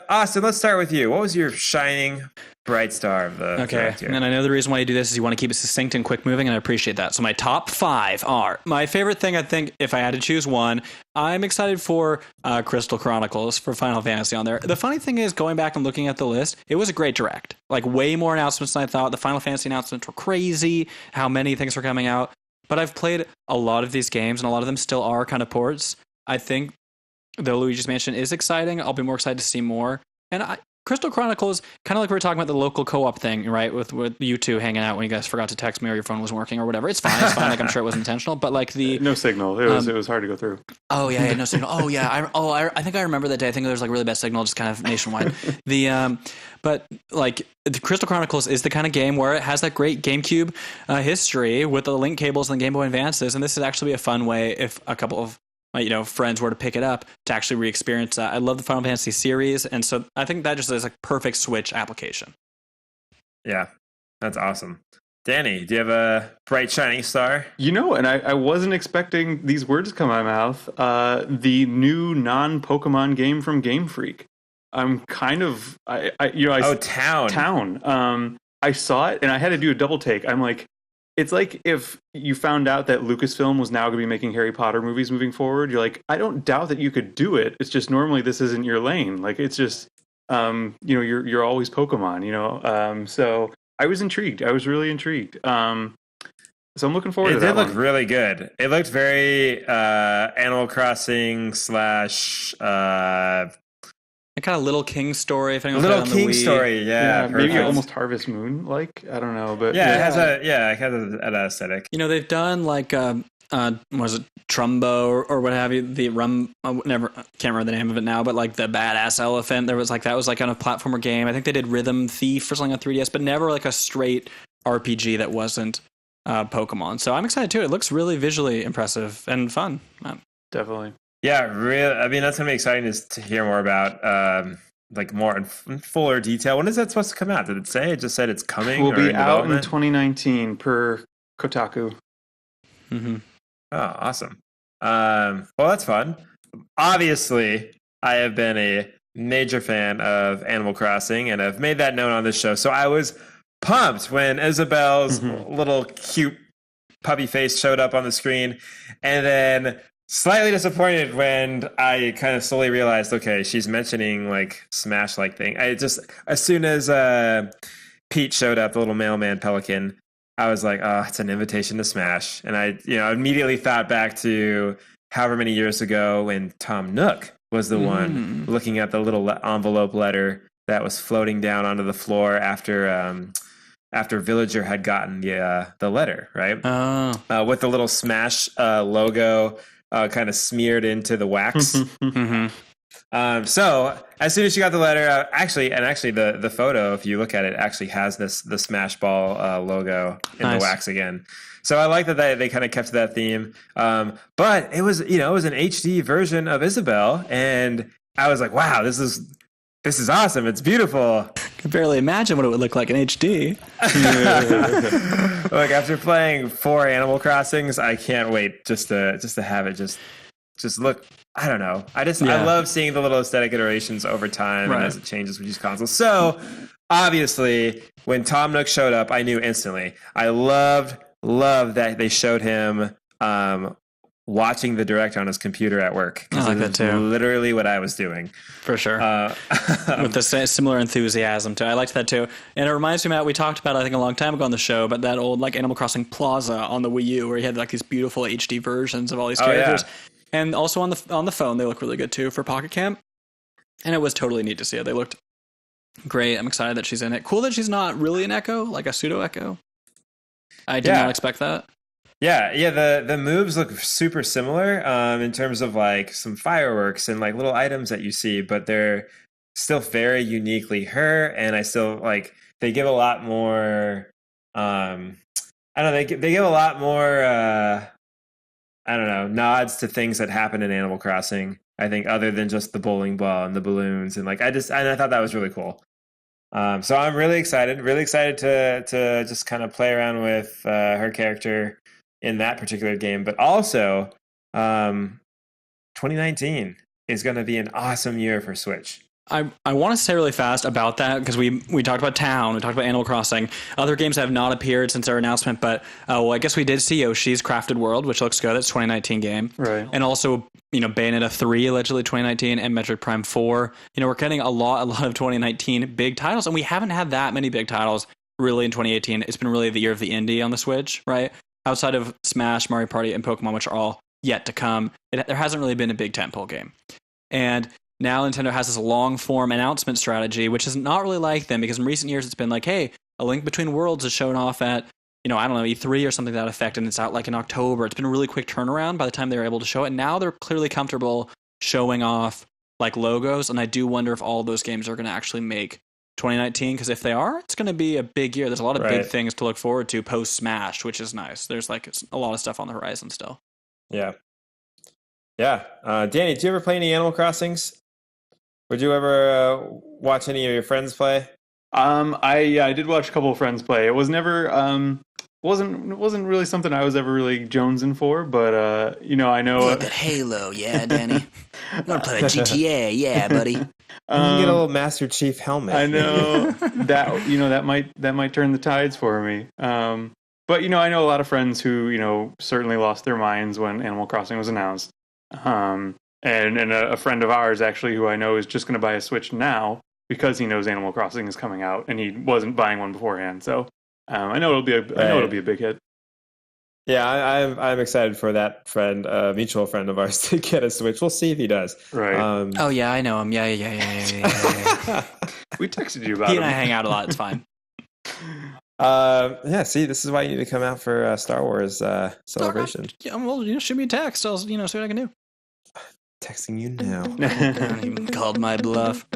Speaker 2: Austin, let's start with you. What was your shining bright star of the direct here?
Speaker 3: And I know the reason why you do this is you want to keep it succinct and quick moving, and I appreciate that. So my top 5 are my favorite thing. I think if I had to choose one, I'm excited for Crystal Chronicles for Final Fantasy on there. The funny thing is, going back and looking at the list, it was a great direct. Like way more announcements than I thought. The Final Fantasy announcements were crazy. How many things were coming out. But I've played a lot of these games, and a lot of them still are kind of ports. I think the Luigi's Mansion is exciting. I'll be more excited to see more. And Crystal Chronicles, kind of like we were talking about the local co-op thing, right? With you two hanging out when you guys forgot to text me or your phone wasn't working or whatever. It's fine. It's fine. Like I'm sure it was intentional, but like
Speaker 4: no signal. It was hard to go through.
Speaker 3: Oh yeah, no signal. Oh yeah. I think I remember that day. I think there was like really bad signal, just kind of nationwide. But like the Crystal Chronicles is the kind of game where it has that great GameCube history with the link cables and the Game Boy Advances, and this would actually be a fun way if a couple of friends were to pick it up to actually re-experience that. I love the Final Fantasy series, and so I think that just is a perfect Switch application.
Speaker 2: Yeah, that's awesome. Danny, do you have a bright shining star?
Speaker 4: And I wasn't expecting these words to come out of my mouth. The new non-Pokemon game from Game Freak. I'm kind of Town. I saw it and I had to do a double take. I'm like, it's like if you found out that Lucasfilm was now going to be making Harry Potter movies moving forward. You're like, I don't doubt that you could do it. It's just normally this isn't your lane. Like it's just, you're always Pokemon. So I was intrigued. I was really intrigued. So I'm looking forward to that.
Speaker 2: It did look really good. It looked very Animal Crossing /
Speaker 3: a kind of Little King story. If anyone's
Speaker 2: Little
Speaker 3: played on
Speaker 2: King
Speaker 3: the Wii.
Speaker 2: story, yeah,
Speaker 4: maybe almost Harvest Moon. Like I don't know, but
Speaker 2: it has an aesthetic.
Speaker 3: They've done like was it Trumbo or what have you? The can't remember the name of it now, but like the badass elephant. That was like kind of platformer game. I think they did Rhythm Thief or something on 3DS, but never like a straight RPG that wasn't Pokemon. So I'm excited too. It looks really visually impressive and fun.
Speaker 4: Definitely.
Speaker 2: Yeah, really. I mean, that's gonna be exciting to hear more about, like more in fuller detail. When is that supposed to come out? Did it say? It just said it's coming.
Speaker 4: Will be out in 2019 per Kotaku.
Speaker 3: Mm-hmm.
Speaker 2: Oh, awesome. Well, that's fun. Obviously, I have been a major fan of Animal Crossing, and I've made that known on this show. So I was pumped when Isabelle's little cute puppy face showed up on the screen, and then slightly disappointed when I kind of slowly realized, okay, she's mentioning like Smash-like thing. I just, as soon as Pete showed up, the little mailman pelican, I was like, oh, it's an invitation to Smash. And I immediately thought back to however many years ago when Tom Nook was the one looking at the little envelope letter that was floating down onto the floor after Villager had gotten the letter, right? With the little Smash logo kind of smeared into the wax. So as soon as she got the letter, actually the photo, if you look at it, actually has the Smash Ball logo in the wax again. So I like that they kind of kept to that theme. But it was an HD version of Isabelle, and I was like, wow, this is awesome. It's beautiful.
Speaker 3: I can barely imagine what it would look like in HD.
Speaker 2: Like after playing 4 Animal Crossings, I can't wait just to have it just look. I don't know. I love seeing the little aesthetic iterations over time and as it changes with each console. So obviously, when Tom Nook showed up, I knew instantly. I loved that they showed him watching the direct on his computer at work.
Speaker 3: I like that too.
Speaker 2: Literally what I was doing.
Speaker 3: For sure. With the similar enthusiasm too. I liked that too. And it reminds me, Matt, we talked about, I think a long time ago on the show, about that old like Animal Crossing Plaza on the Wii U where he had like these beautiful HD versions of all these characters. Yeah. And also on the phone, they look really good too for Pocket Camp. And it was totally neat to see it. They looked great. I'm excited that she's in it. Cool that she's not really an Echo, like a pseudo Echo. I did not expect that.
Speaker 2: Yeah. The moves look super similar in terms of like some fireworks and like little items that you see, but they're still very uniquely her. And I still like they give a lot more. I don't know. They give a lot more. I don't know, nods to things that happen in Animal Crossing. I think other than just the bowling ball and the balloons and like I thought that was really cool. So I'm really excited to just kind of play around with her character in that particular game. But also, 2019 is going to be an awesome year for Switch.
Speaker 3: I want to say really fast about that because we talked about Town, we talked about Animal Crossing. Other games have not appeared since our announcement, but I guess we did see Yoshi's Crafted World, which looks good. It's 2019 game, right? And also Bayonetta 3 allegedly 2019 and Metroid Prime 4. We're getting a lot of 2019 big titles, and we haven't had that many big titles really in 2018. It's been really the year of the indie on the Switch, right? Outside of Smash, Mario Party, and Pokemon, which are all yet to come, there hasn't really been a big tentpole game, and now Nintendo has this long-form announcement strategy, which is not really like them because in recent years it's been like, hey, A Link Between Worlds is shown off at, I don't know, E3 or something to that effect, and it's out like in October. It's been a really quick turnaround by the time they were able to show it, and now they're clearly comfortable showing off like logos, and I do wonder if all of those games are going to actually make 2019, because if they are, it's going to be a big year. There's a lot of big things to look forward to post-Smash, which is nice. There's like a lot of stuff on the horizon still.
Speaker 2: Yeah. Danny, did you ever play any Animal Crossings? Would you ever watch any of your friends play?
Speaker 4: I did watch a couple of friends play. It was never wasn't really something I was ever really jonesing for, but I know
Speaker 6: like that Halo, yeah, Danny. You want to play that GTA, yeah, buddy.
Speaker 2: You can get a little Master Chief helmet.
Speaker 4: I know that might turn the tides for me. But I know a lot of friends who certainly lost their minds when Animal Crossing was announced. And a friend of ours, actually, who I know is just going to buy a Switch now because he knows Animal Crossing is coming out, and he wasn't buying one beforehand. So I know it'll be a big hit.
Speaker 2: Yeah, I'm excited for that friend, mutual friend of ours, to get a Switch. We'll see if he does.
Speaker 4: Right.
Speaker 6: Oh yeah, I know him. Yeah.
Speaker 4: We texted you about
Speaker 3: he
Speaker 4: him.
Speaker 3: and I hang out a lot. It's fine.
Speaker 2: See, this is why you need to come out for Star Wars celebration.
Speaker 3: Well, shoot me a text. I'll see what I can do.
Speaker 2: Texting you now.
Speaker 6: He called my bluff.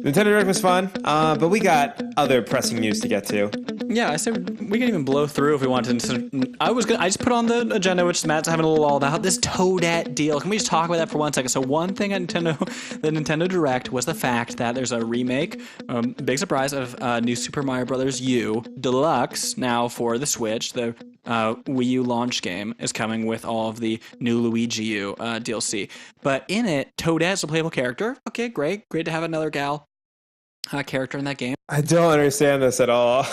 Speaker 2: Nintendo Direct was fun, but we got other pressing news to get to.
Speaker 3: Yeah, I said we can even blow through if we wanted to. I just put on the agenda, which Matt's having a little all about this Toadette deal. Can we just talk about that for 1 second? So one thing at the Nintendo Direct was the fact that there's a remake, big surprise, of New Super Mario Bros. U Deluxe now for the Switch. The Wii U launch game is coming with all of the new Luigi U DLC. But in it, Toadette's a playable character. Okay, great to have another gal character in that game.
Speaker 2: I don't understand this at all.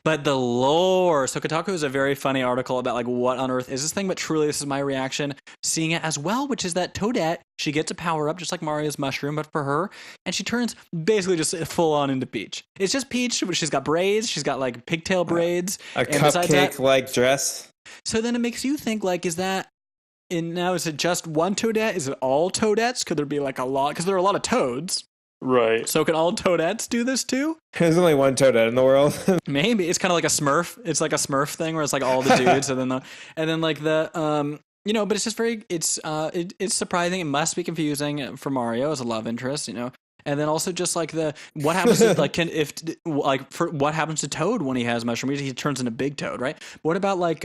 Speaker 3: But the lore. So Kotaku is a very funny article about like what on earth is this thing, but truly this is my reaction seeing it as well, which is that Toadette, she gets a power up just like Mario's mushroom, but for her, and she turns basically just full on into Peach. It's just Peach, but she's got braids, she's got like pigtail braids,
Speaker 2: A cupcake-like dress.
Speaker 3: So then it makes you think like, is that now is it just one Toadette? Is it all Toadettes? Could there be like a lot? Because there are a lot of Toads.
Speaker 4: Right.
Speaker 3: So can all Toadettes do this too?
Speaker 2: There's only one Toadette in the world.
Speaker 3: Maybe it's kind of like a Smurf. It's like a Smurf thing where it's like all the dudes, and then like the but it's just very it's surprising. It must be confusing for Mario as a love interest, And then also just like what happens to what happens to Toad when he has mushroom? He turns into Big Toad, right? What about like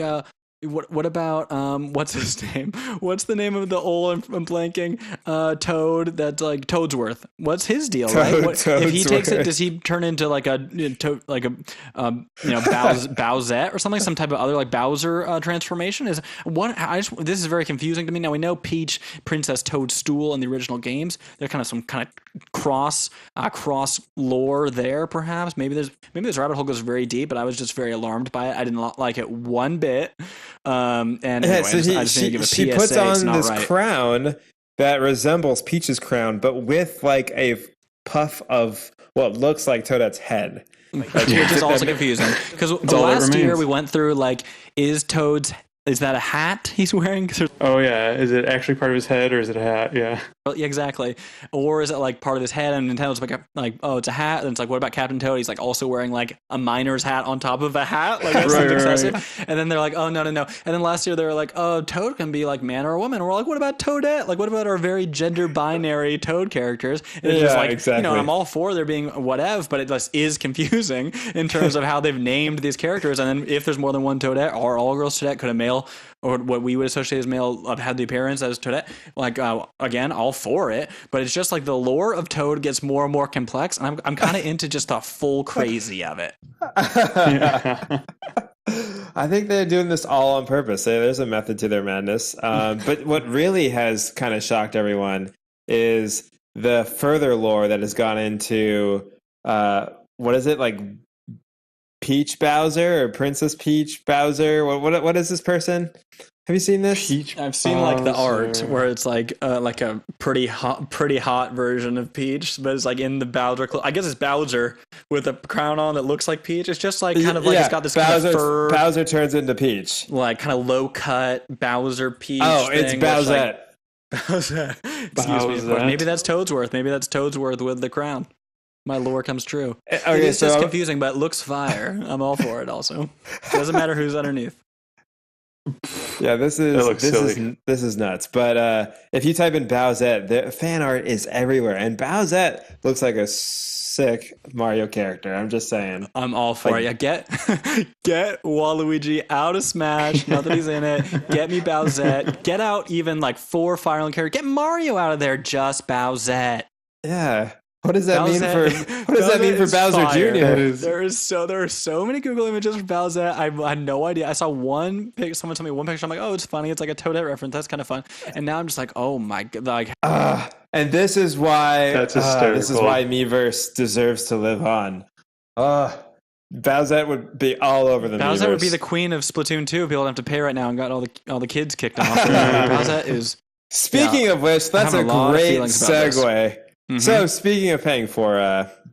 Speaker 3: What about what's his name? What's the name of the old I'm blanking Toad that's like Toadsworth? What's his deal, right? If he takes it, does he turn into like a Bowsette or something? Some type of other like Bowser transformation? This is very confusing to me. Now we know Peach, Princess Toadstool in the original games. There's kind of some kind of cross lore there, perhaps. Maybe this rabbit hole goes very deep, but I was just very alarmed by it. I didn't like it one bit. And anyway,
Speaker 2: so she puts on this crown that resembles Peach's crown, but with like a puff of what looks like Toadette's head.
Speaker 3: Which is also confusing because last year we went through like, is that a hat he's wearing?
Speaker 4: Oh yeah, is it actually part of his head or is it a hat? Yeah.
Speaker 3: Well, yeah, exactly. Or is it like part of his head? And Nintendo's like, oh, it's a hat. And it's like, what about Captain Toad? He's like also wearing like a miner's hat on top of a hat. Like that seems excessive. Right. And then they're like, oh no. And then last year they were like, oh, Toad can be like man or a woman. And we're like, what about Toadette? Like, what about our very gender binary Toad characters? And it's just like, exactly. I'm all for there being whatever, but it just is confusing in terms of how they've named these characters. And then if there's more than one Toadette or all girls Toadette, could a male or what we would associate as male have had the appearance as Toadette? Like, again, all for it, but it's just like the lore of Toad gets more and more complex, and I'm kind of into just the full crazy of it.
Speaker 2: I think they're doing this all on purpose. There's a method to their madness. But what really has kind of shocked everyone is the further lore that has gone into, what is it, like Peach Bowser or Princess Peach Bowser? What is this person? Have you seen this?
Speaker 3: I've seen like the art where it's like a pretty hot version of Peach, but it's like in the Bowser. I guess it's Bowser with a crown on that looks like Peach. It's just like kind of like it's got this kind of fur.
Speaker 2: Bowser turns into Peach,
Speaker 3: like kind of low cut Bowser Peach.
Speaker 2: Oh, it's Bowsette.
Speaker 3: Bowsette. Excuse me. Maybe that's Toadsworth. Maybe that's Toadsworth with the crown. My lore comes true. Okay, it's just confusing, but it looks fire. I'm all for it. Also, doesn't matter who's underneath.
Speaker 2: Yeah, this is nuts. But if you type in Bowsette, the fan art is everywhere, and Bowsette looks like a sick Mario character. I'm just saying.
Speaker 3: I'm all for it. Yeah, get Waluigi out of Smash. Not that he's in it. Get me Bowsette. Get out even like 4 Fire Emblem characters. Get Mario out of there. Just Bowsette.
Speaker 2: Yeah. What does that mean for Bowser Jr.?
Speaker 3: There are so many Google images for Bowsette. I had no idea. I saw one picture. Someone told me one picture. I'm like, oh, it's funny. It's like a Toadette reference. That's kind of fun. And now I'm just like, oh my god. Like,
Speaker 2: and this is why
Speaker 4: this is why
Speaker 2: Miiverse deserves to live on. Bowsette would be all over the Miiverse.
Speaker 3: Bowsette would be the queen of Splatoon 2. People don't have to pay right now and got all the kids kicked off. Bowsette is.
Speaker 2: Speaking of which, that's a great segue. Mm-hmm. So speaking of paying for,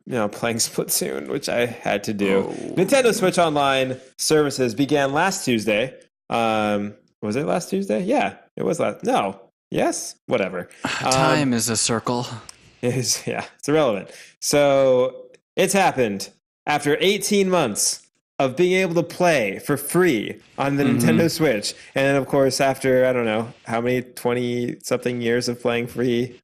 Speaker 2: playing Splatoon, which I had to do, Nintendo Switch Online services began last Tuesday. Was it last Tuesday? Yeah, it was last. No, yes, whatever.
Speaker 3: Time is a circle.
Speaker 2: It's irrelevant. So it's happened after 18 months of being able to play for free on the Nintendo Switch, and then of course after I don't know how many 20-something years of playing free.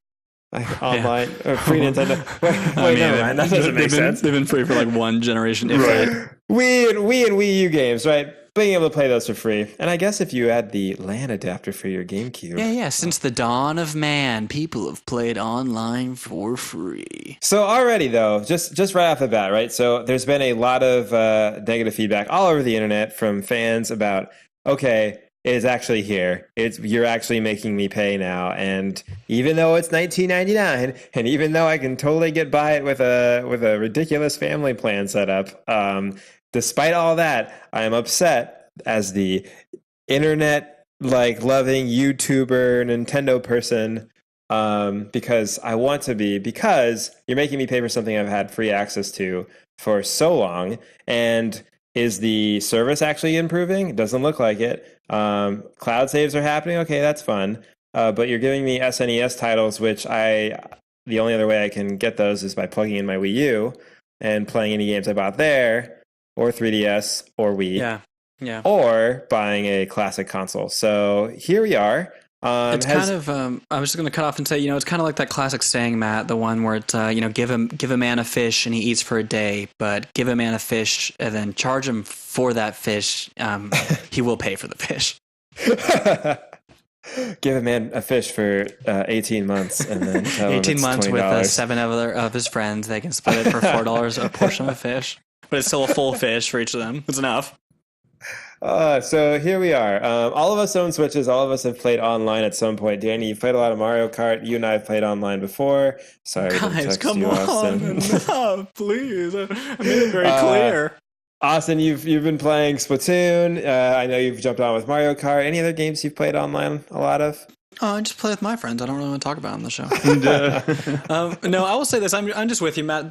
Speaker 2: Like online or free Nintendo. That doesn't make sense.
Speaker 3: They've been free for like one generation.
Speaker 2: Right. Wii and Wii U games, right? Being able to play those for free. And I guess if you had the LAN adapter for your GameCube.
Speaker 3: Yeah. Since the dawn of man, people have played online for free.
Speaker 2: So already though, just right off the bat, right? So there's been a lot of negative feedback all over the internet from fans about, okay, is actually here. You're actually making me pay now, and even though it's $19.99, and even though I can totally get by it with a ridiculous family plan set up, despite all that, I am upset as the internet loving YouTuber Nintendo person, because I want to be, because you're making me pay for something I've had free access to for so long. And is the service actually improving? It doesn't look like it. Cloud saves are happening. Okay, that's fun. But you're giving me SNES titles, which the only other way I can get those is by plugging in my Wii U and playing any games I bought there, or 3DS, or Wii.
Speaker 3: Yeah.
Speaker 2: Or buying a classic console. So here we are.
Speaker 3: It's kind of. I was just going to cut off and say, it's kind of like that classic saying, Matt, the one where it's, give a man a fish and he eats for a day, but give a man a fish and then charge him for that fish. He will pay for the fish.
Speaker 2: Give a man a fish for 18 months, and then tell
Speaker 3: 18
Speaker 2: him
Speaker 3: months
Speaker 2: $20.
Speaker 3: with 7 of his friends. They can split it for $4 a portion of a fish, but it's still a full fish for each of them. It's enough.
Speaker 2: So here we are. All of us own Switches. All of us have played online at some point. Danny, you've played a lot of Mario Kart. You and I have played online before. Sorry,
Speaker 3: guys, come
Speaker 2: you,
Speaker 3: on, no, please. I made it very clear.
Speaker 2: Austin, you've been playing Splatoon. I know you've jumped on with Mario Kart. Any other games you've played online a lot of?
Speaker 3: Oh, I just play with my friends. I don't really want to talk about it on the show. No, I will say this. I'm just with you, Matt.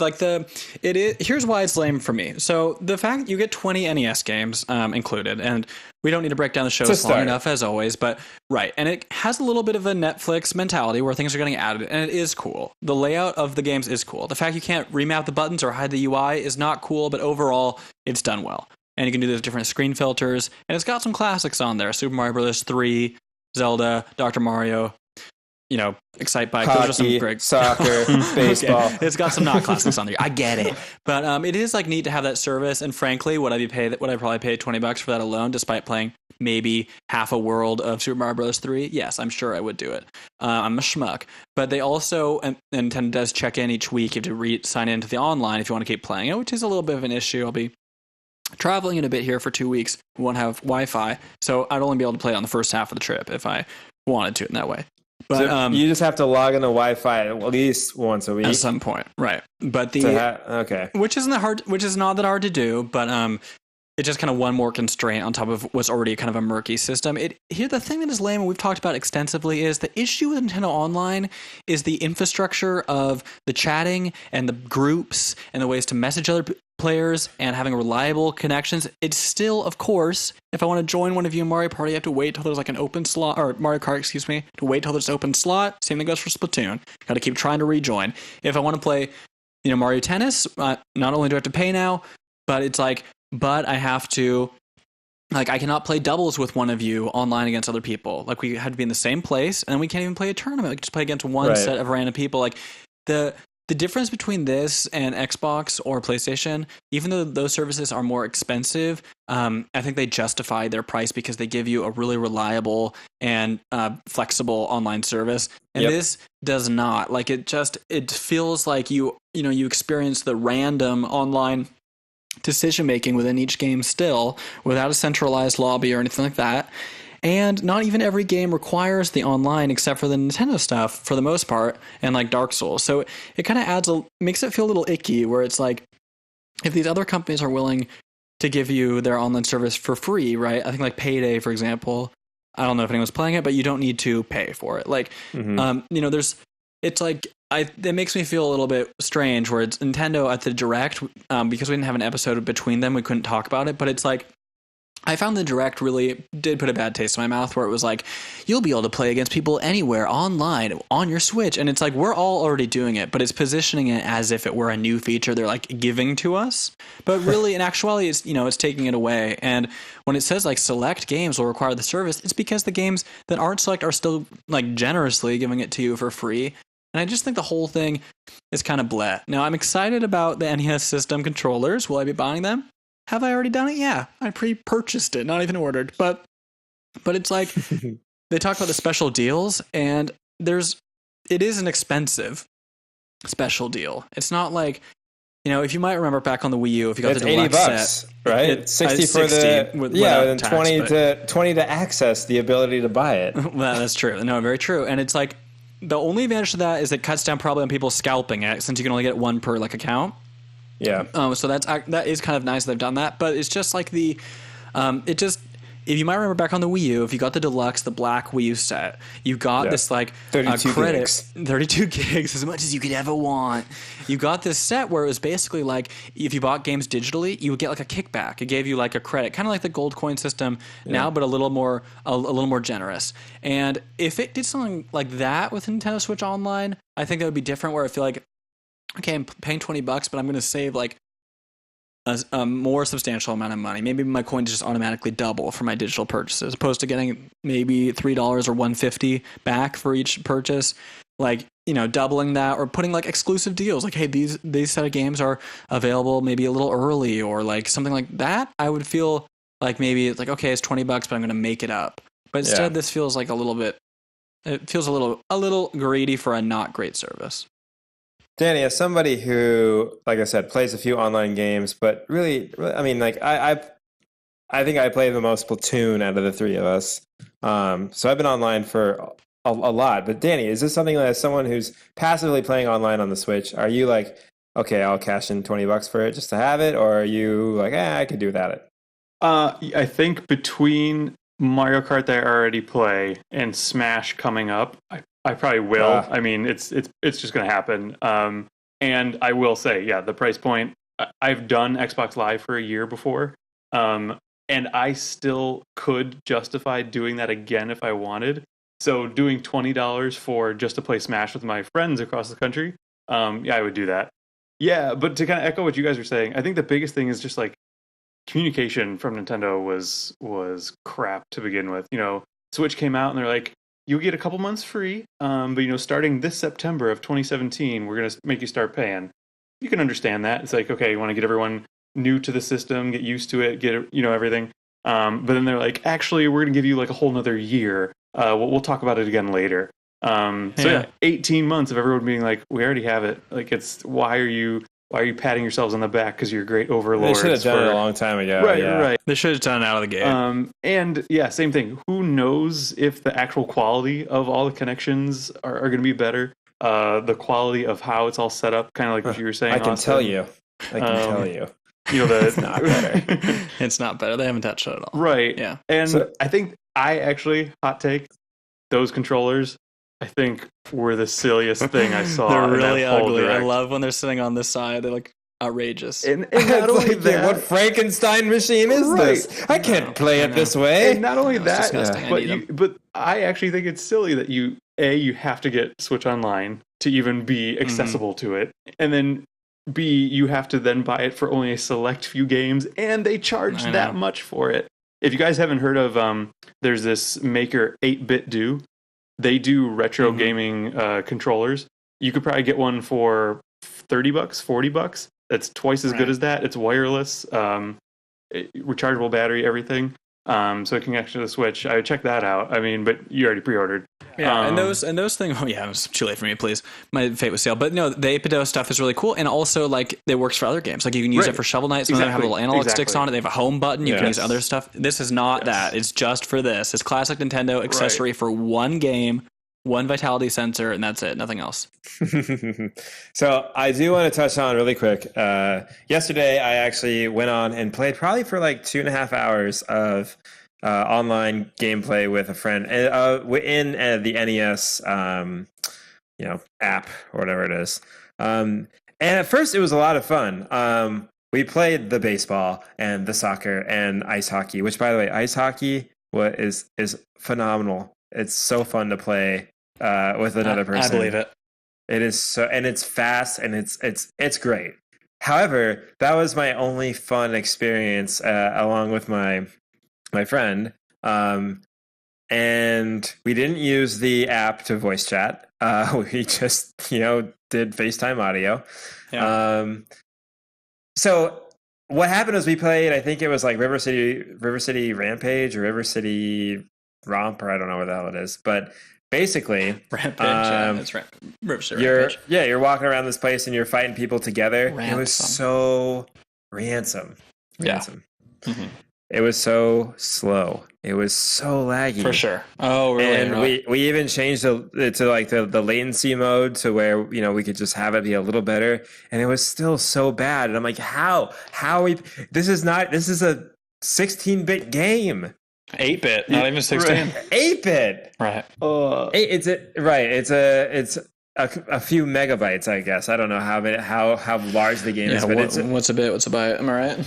Speaker 3: Here's why it's lame for me. So the fact you get 20 NES games included, and we don't need to break down the show long enough as always, but right. And it has a little bit of a Netflix mentality where things are getting added, and it is cool. The layout of the games is cool. The fact you can't remap the buttons or hide the UI is not cool, but overall, it's done well. And you can do those different screen filters, and it's got some classics on there. Super Mario Bros. 3, Zelda, Dr. Mario, Excite Bike. Those are some great
Speaker 2: soccer, baseball.
Speaker 3: Okay. It's got some not classics on there. I get it, but it is neat to have that service. And frankly, would I probably pay $20 for that alone, despite playing maybe half a world of Super Mario Bros. 3? Yes, I'm sure I would do it. I'm a schmuck, but they also and Nintendo does check in each week. You have to sign into the online if you want to keep playing it, which is a little bit of an issue. I'll be traveling in a bit here for 2 weeks. We won't have Wi-Fi, so I'd only be able to play it on the first half of the trip if I wanted to in that way. But
Speaker 2: so you just have to log into Wi-Fi at least once a week
Speaker 3: at some point, right? But
Speaker 2: okay,
Speaker 3: which is not that hard to do, but it's just kind of one more constraint on top of what's already kind of a murky system. Here, the thing that is lame, and we've talked about extensively, is the issue with Nintendo Online is the infrastructure of the chatting and the groups and the ways to message other players and having reliable connections. It's still, of course, if I want to join one of you in Mario Party, I have to wait till there's an open slot, or Mario Kart, excuse me, to wait till there's an open slot. Same thing goes for Splatoon. Got to keep trying to rejoin. If I want to play, Mario Tennis, not only do I have to pay now, but it's but I have to, I cannot play doubles with one of you online against other people. We had to be in the same place, and we can't even play a tournament. We can just play against one set of random people. The difference between this and Xbox or PlayStation, even though those services are more expensive, I think they justify their price because they give you a really reliable and flexible online service. And this does not. It feels like you experience the random online decision making within each game still, without a centralized lobby or anything like that. And not even every game requires the online except for the Nintendo stuff for the most part, and Dark Souls. So it kind of makes it feel a little icky, where it's if these other companies are willing to give you their online service for free, right? I think Payday, for example, I don't know if anyone's playing it, but you don't need to pay for it. It makes me feel a little bit strange where it's Nintendo at the Direct, because we didn't have an episode between them, we couldn't talk about it, but it's I found the Direct really did put a bad taste in my mouth, where it was you'll be able to play against people anywhere online on your Switch. And it's we're all already doing it, but it's positioning it as if it were a new feature they're giving to us. But really, in actuality, it's, it's taking it away. And when it says select games will require the service, it's because the games that aren't select are still generously giving it to you for free. And I just think the whole thing is kind of bleh. Now, I'm excited about the NES system controllers. Will I be buying them? Have I already done it? Yeah, I pre-purchased it, not even ordered. But it's they talk about the special deals, and it is an expensive special deal. It's not if you might remember back on the Wii U, if you got
Speaker 2: It's
Speaker 3: the deluxe
Speaker 2: $80,
Speaker 3: set,
Speaker 2: right?
Speaker 3: it's
Speaker 2: 60 for the
Speaker 3: without
Speaker 2: and
Speaker 3: tax,
Speaker 2: 20
Speaker 3: but-
Speaker 2: to 20 to access the ability to buy it.
Speaker 3: Well, that's true. No, very true. And it's like the only advantage to that is it cuts down probably on people scalping it, since you can only get one per account.
Speaker 2: Yeah.
Speaker 3: So that is kind of nice they've done that, but it's just like if you might remember back on the Wii U, if you got the deluxe, the black Wii U set, you got this
Speaker 2: 32
Speaker 3: credit,
Speaker 2: gigs.
Speaker 3: 32 gigs, as much as you could ever want. You got this set where it was basically like if you bought games digitally, you would get like a kickback. It gave you like a credit, kind of like the gold coin system now, but a little more generous. And if it did something like that with Nintendo Switch Online, I think that would be different. Where I feel like, okay, I'm paying $20, but I'm going to save like a more substantial amount of money. Maybe my coins just automatically double for my digital purchases, as opposed to getting maybe $3 or $1.50 back for each purchase. Like, doubling that, or putting like exclusive deals. Like, hey, these set of games are available maybe a little early, or like something like that. I would feel like maybe it's like, okay, it's $20, but I'm going to make it up. But instead, this feels like a little bit. It feels a little greedy for a not great service.
Speaker 2: Danny, as somebody who, like I said, plays a few online games, but really, I mean, like I think I play the most Splatoon out of the three of us. So I've been online for a lot. But Danny, is this something that, as someone who's passively playing online on the Switch, are you like, okay, I'll cash in $20 for it just to have it, or are you like, I could do without it?
Speaker 4: I think between Mario Kart that I already play and Smash coming up, I probably will. I mean, it's just going to happen. And I will say, the price point. I've done Xbox Live for a year before, and I still could justify doing that again if I wanted. So doing $20 for just to play Smash with my friends across the country, I would do that. Yeah, but to kind of echo what you guys were saying, I think the biggest thing is just like communication from Nintendo was crap to begin with. Switch came out and they're like, you'll get a couple months free, but starting this September of 2017, we're going to make you start paying. You can understand that. It's like, okay, you want to get everyone new to the system, get used to it, get everything. But then they're like, actually, we're going to give you like a whole nother year. We'll talk about it again later. So 18 months of everyone being like, we already have it. Like, it's why are you patting yourselves on the back because you're great overlords?
Speaker 2: They should have done it a long time ago.
Speaker 4: Right.
Speaker 3: They should have done it out of the gate.
Speaker 4: And same thing. Who knows if the actual quality of all the connections are going to be better? The quality of how it's all set up, kind of like what you were saying.
Speaker 2: I can
Speaker 4: Austin.
Speaker 2: tell you.
Speaker 4: It's
Speaker 2: not better.
Speaker 3: It's not better. They haven't touched it at all.
Speaker 4: Right.
Speaker 3: Yeah.
Speaker 4: And I think hot take, those controllers, I think were the silliest thing I saw.
Speaker 3: They're really
Speaker 4: in that whole
Speaker 3: ugly.
Speaker 4: direct.
Speaker 3: I love when they're sitting on this side. They're like outrageous.
Speaker 4: And not only that,
Speaker 2: what Frankenstein machine is this? I can't play it this way.
Speaker 4: And not only that,
Speaker 3: disgusting.
Speaker 4: but I actually think it's silly that you have to get Switch Online to even be accessible to it, and then B, you have to then buy it for only a select few games, and they charge that much for it. If you guys haven't heard of, there's this maker 8-Bit Do. They do retro gaming controllers. You could probably get one for $30, $40. That's twice as good as that. It's wireless, rechargeable battery, everything. So it can connect to the Switch. I would check that out. I mean, but you already pre-ordered.
Speaker 3: Yeah, and those things. Oh yeah, it was too late for me. Please, my fate was sealed. But no, the 8-Bit stuff is really cool, and also like it works for other games. Like you can use it for Shovel Knight. Some of them have little analog sticks on it. They have a home button. You can use other stuff. This is not that. It's just for this. It's classic Nintendo accessory for one game, one vitality sensor, and that's it. Nothing else.
Speaker 2: So I do want to touch on really quick. Yesterday, I actually went on and played probably for like 2.5 hours of online gameplay with a friend in the NES, app or whatever it is. And at first, it was a lot of fun. We played the baseball and the soccer and ice hockey. Which, by the way, ice hockey is phenomenal. It's so fun to play with another person.
Speaker 3: I believe it.
Speaker 2: It is so, and it's fast, and it's great. However, that was my only fun experience along with my friend, and we didn't use the app to voice chat. We just did FaceTime audio. Yeah. So what happened was we played. I think it was like River City Rampage or River City Romp, or I don't know what the hell it is, but basically,
Speaker 3: Rampage. That's right.
Speaker 2: you're walking around this place and you're fighting people together. It was
Speaker 3: Ransom.
Speaker 2: so ransom.
Speaker 3: Yeah.
Speaker 2: Mm-hmm. It was so slow. It was so laggy.
Speaker 3: For sure. Oh, really?
Speaker 2: And we even changed it to like the latency mode to where, we could just have it be a little better. And it was still so bad. And I'm like, how this is a 16-bit game.
Speaker 3: 8-bit, not even 16.
Speaker 2: 8-bit.
Speaker 3: Right.
Speaker 2: It's a few megabytes, I guess. I don't know how large the game is, but
Speaker 3: what's a bit? What's a byte? Am I right?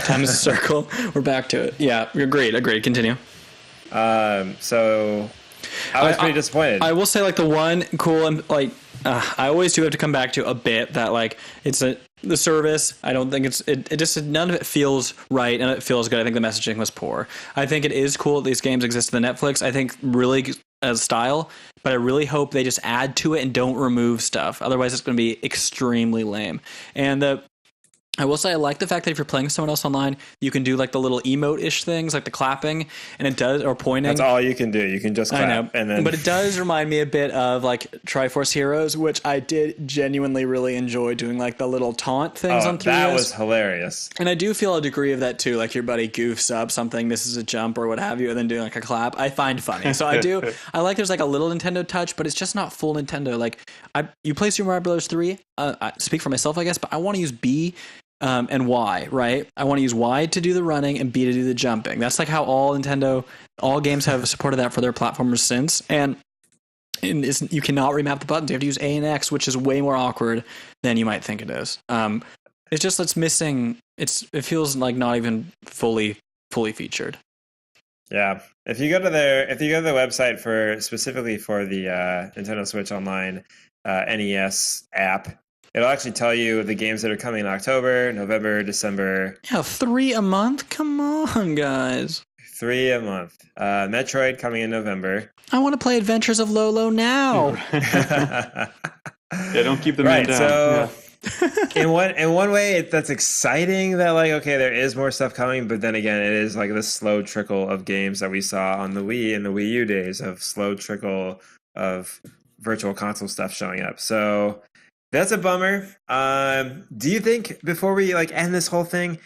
Speaker 3: Time is a circle. We're back to it. Yeah, agreed. Continue.
Speaker 2: So I was pretty disappointed.
Speaker 3: I will say, like, the one cool and I always do have to come back to a bit that, like, the service. I don't think it just, none of it feels right and it feels good. I think the messaging was poor. I think it is cool that these games exist in the Netflix. I think really as style, but I really hope they just add to it and don't remove stuff. Otherwise, it's going to be extremely lame. And I will say I like the fact that if you're playing with someone else online, you can do like the little emote-ish things, like the clapping, and it does, or pointing.
Speaker 2: That's all you can do. You can just clap.
Speaker 3: I know,
Speaker 2: and then...
Speaker 3: but it does remind me a bit of like Triforce Heroes, which I did genuinely really enjoy doing, like the little taunt things on 3DS.
Speaker 2: That was hilarious.
Speaker 3: And I do feel a degree of that too, like your buddy goofs up something, this is a jump or what have you, and then doing like a clap. I find funny. So I like there's like a little Nintendo touch, but it's just not full Nintendo. Like you play Super Mario Bros. 3, I speak for myself, I guess, but I want to use B and Y, right? I want to use Y to do the running and B to do the jumping. That's like how all games have supported that for their platformers since. And you cannot remap the buttons. You have to use A and X, which is way more awkward than you might think it is. It's missing. It feels like not even fully featured.
Speaker 2: Yeah. If you go to their website specifically for the Nintendo Switch Online NES app, it'll actually tell you the games that are coming in October, November, December.
Speaker 3: Yeah, 3 a month? Come on, guys.
Speaker 2: 3 a month. Metroid coming in November.
Speaker 3: I want to play Adventures of Lolo now.
Speaker 4: Yeah, don't keep the man down.
Speaker 2: So in one way, that's exciting that, like, okay, there is more stuff coming, but then again, it is like this slow trickle of games that we saw on the Wii and the Wii U days of slow trickle of virtual console stuff showing up. So that's a bummer. Do you think, before we end this whole thing,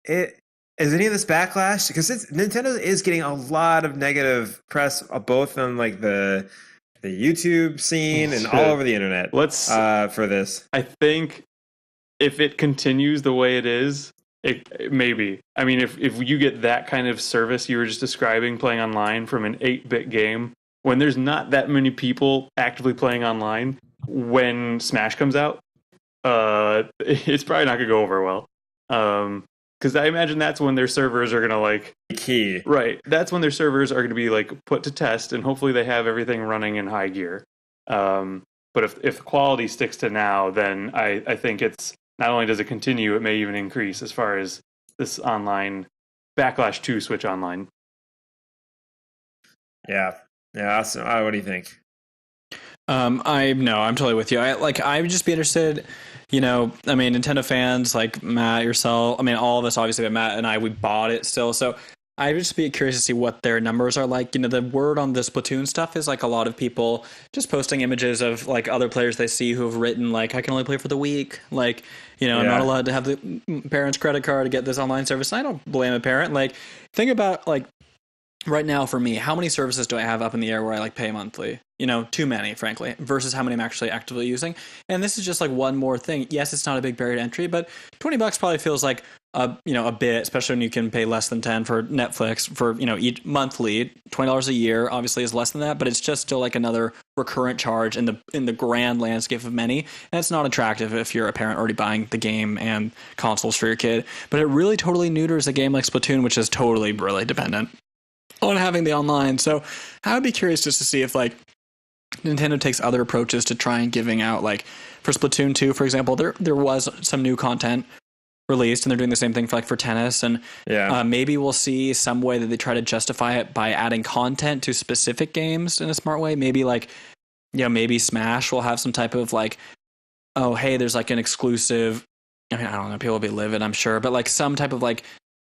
Speaker 2: is any of this backlash? Because Nintendo is getting a lot of negative press, both on like the YouTube scene and all over the internet. For this.
Speaker 4: I think if it continues the way it is, it maybe. I mean, if you get that kind of service you were just describing, playing online from an 8-bit game, when there's not that many people actively playing online, when Smash comes out, it's probably not going to go over well. Because I imagine that's when their servers are going to
Speaker 2: key.
Speaker 4: Right. That's when their servers are going to be put to test, and hopefully they have everything running in high gear. But if the quality sticks to now, then I think it's not only does it continue, it may even increase as far as this online backlash to Switch Online.
Speaker 2: Yeah. What do you think?
Speaker 3: I'm totally with you. I would just be interested, Nintendo fans like Matt, yourself, all of us obviously, but Matt and I, we bought it still. So I would just be curious to see what their numbers are like. The word on the Splatoon stuff is a lot of people just posting images of other players they see who have written I can only play for the week. I'm not allowed to have the parents' credit card to get this online service. And I don't blame a parent. Think about right now for me, how many services do I have up in the air where I pay monthly? Too many, frankly, versus how many I'm actually actively using. And this is just one more thing. Yes, it's not a big barrier to entry, but $20 probably feels like a bit, especially when you can pay less than 10 for Netflix for, each monthly. $20 a year obviously is less than that, but it's just still another recurrent charge in the grand landscape of many. And it's not attractive if you're a parent already buying the game and consoles for your kid. But it really totally neuters a game like Splatoon, which is totally really dependent on having the online. So I would be curious just to see if Nintendo takes other approaches to try and giving out for Splatoon 2, for example, there was some new content released, and they're doing the same thing for tennis, and maybe we'll see some way that they try to justify it by adding content to specific games in a smart way. Maybe maybe Smash will have some type of oh hey, there's an exclusive, I don't know, people will be livid, I'm sure, but some type of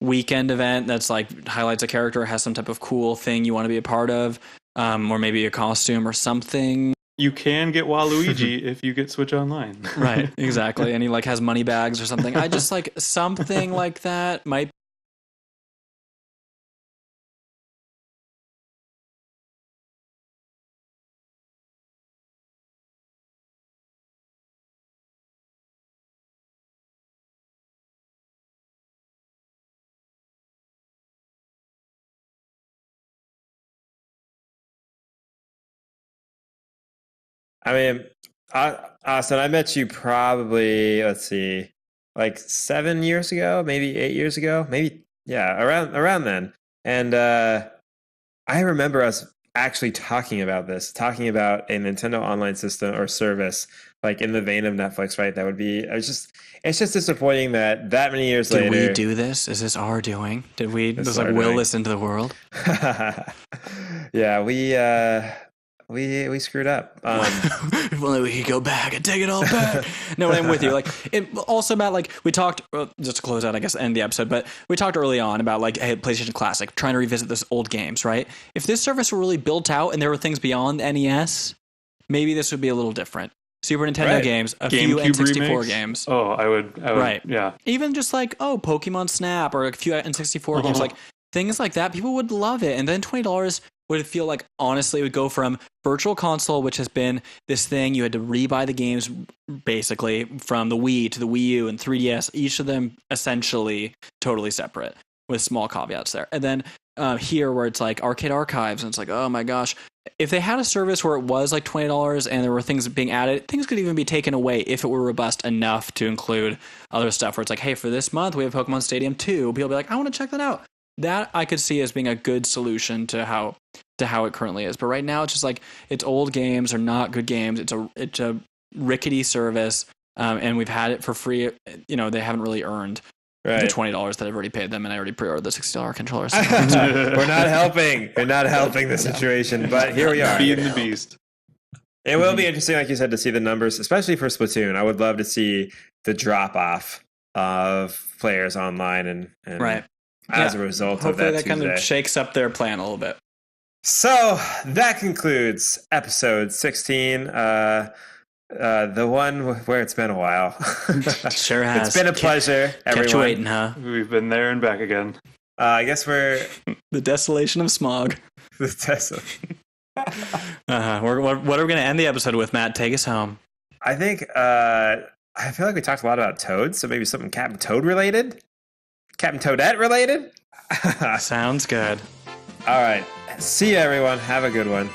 Speaker 3: weekend event that's highlights a character, has some type of cool thing you want to be a part of. or maybe a costume or something.
Speaker 4: You can get Waluigi if you get Switch Online.
Speaker 3: Right, exactly. And he like has money bags or something. I just like something like that might.
Speaker 2: I mean, Austin, I met you probably, let's see, like 7 years ago, maybe 8 years ago, maybe, yeah, around then. And I remember us actually talking about a Nintendo Online system or service, like in the vein of Netflix, right? That would be, it's just disappointing that many years
Speaker 3: Did
Speaker 2: later.
Speaker 3: we do this? Is this our doing? Did we?
Speaker 2: This
Speaker 3: Was
Speaker 2: is
Speaker 3: like
Speaker 2: our
Speaker 3: will
Speaker 2: doing.
Speaker 3: this into the world?
Speaker 2: Yeah, we screwed up.
Speaker 3: If only we could go back and take it all back. No, I'm with you. Like, it also about like we talked just to close out, I guess, end the episode. But we talked early on about like, hey, PlayStation Classic, trying to revisit those old games, right? If this service were really built out and there were things beyond NES, maybe this would be a little different. Super Nintendo games, a few
Speaker 4: GameCube
Speaker 3: N64
Speaker 4: remakes?
Speaker 3: games.
Speaker 4: Oh, I would,
Speaker 3: Right.
Speaker 4: yeah.
Speaker 3: Even just like, Pokemon Snap or a few N64 games, like things like that, people would love it. And then $20 would feel like, honestly, it would go from Virtual Console, which has been this thing you had to rebuy the games basically from the Wii to the Wii U and 3DS, each of them essentially totally separate with small caveats there. And then here where it's like Arcade Archives and it's like, oh my gosh, if they had a service where it was like $20 and there were things being added, things could even be taken away if it were robust enough to include other stuff where it's like, hey, for this month we have Pokemon Stadium 2. People be like, I want to check that out. That I could see as being a good solution to how it currently is. But right now it's just like, it's old games are not good games. It's a rickety service, and we've had it for free. You know, they haven't really earned the $20 that I've already paid them, and I already pre-ordered the $60 controllers.
Speaker 2: We're not helping. We're not helping the situation, but here we are.
Speaker 4: Feeding the beast.
Speaker 2: It will be interesting, like you said, to see the numbers, especially for Splatoon. I would love to see the drop off of players online and
Speaker 3: right.
Speaker 2: as a result
Speaker 3: Hopefully
Speaker 2: of that
Speaker 3: kind of
Speaker 2: Tuesday.
Speaker 3: shakes up their plan a little bit.
Speaker 2: So that concludes episode 16. The one where it's been a while.
Speaker 3: Sure has.
Speaker 2: It's been a pleasure, everyone.
Speaker 3: Kept you waiting, huh?
Speaker 4: We've been there and back again.
Speaker 2: I guess we're
Speaker 3: The desolation of smog.
Speaker 2: the Tesla.
Speaker 3: What are we going to end the episode with, Matt? Take us home.
Speaker 2: I think I feel like we talked a lot about Toads, so maybe something Captain Toad related, Captain Toadette related.
Speaker 3: Sounds good.
Speaker 2: All right, see you, everyone. Have a good one.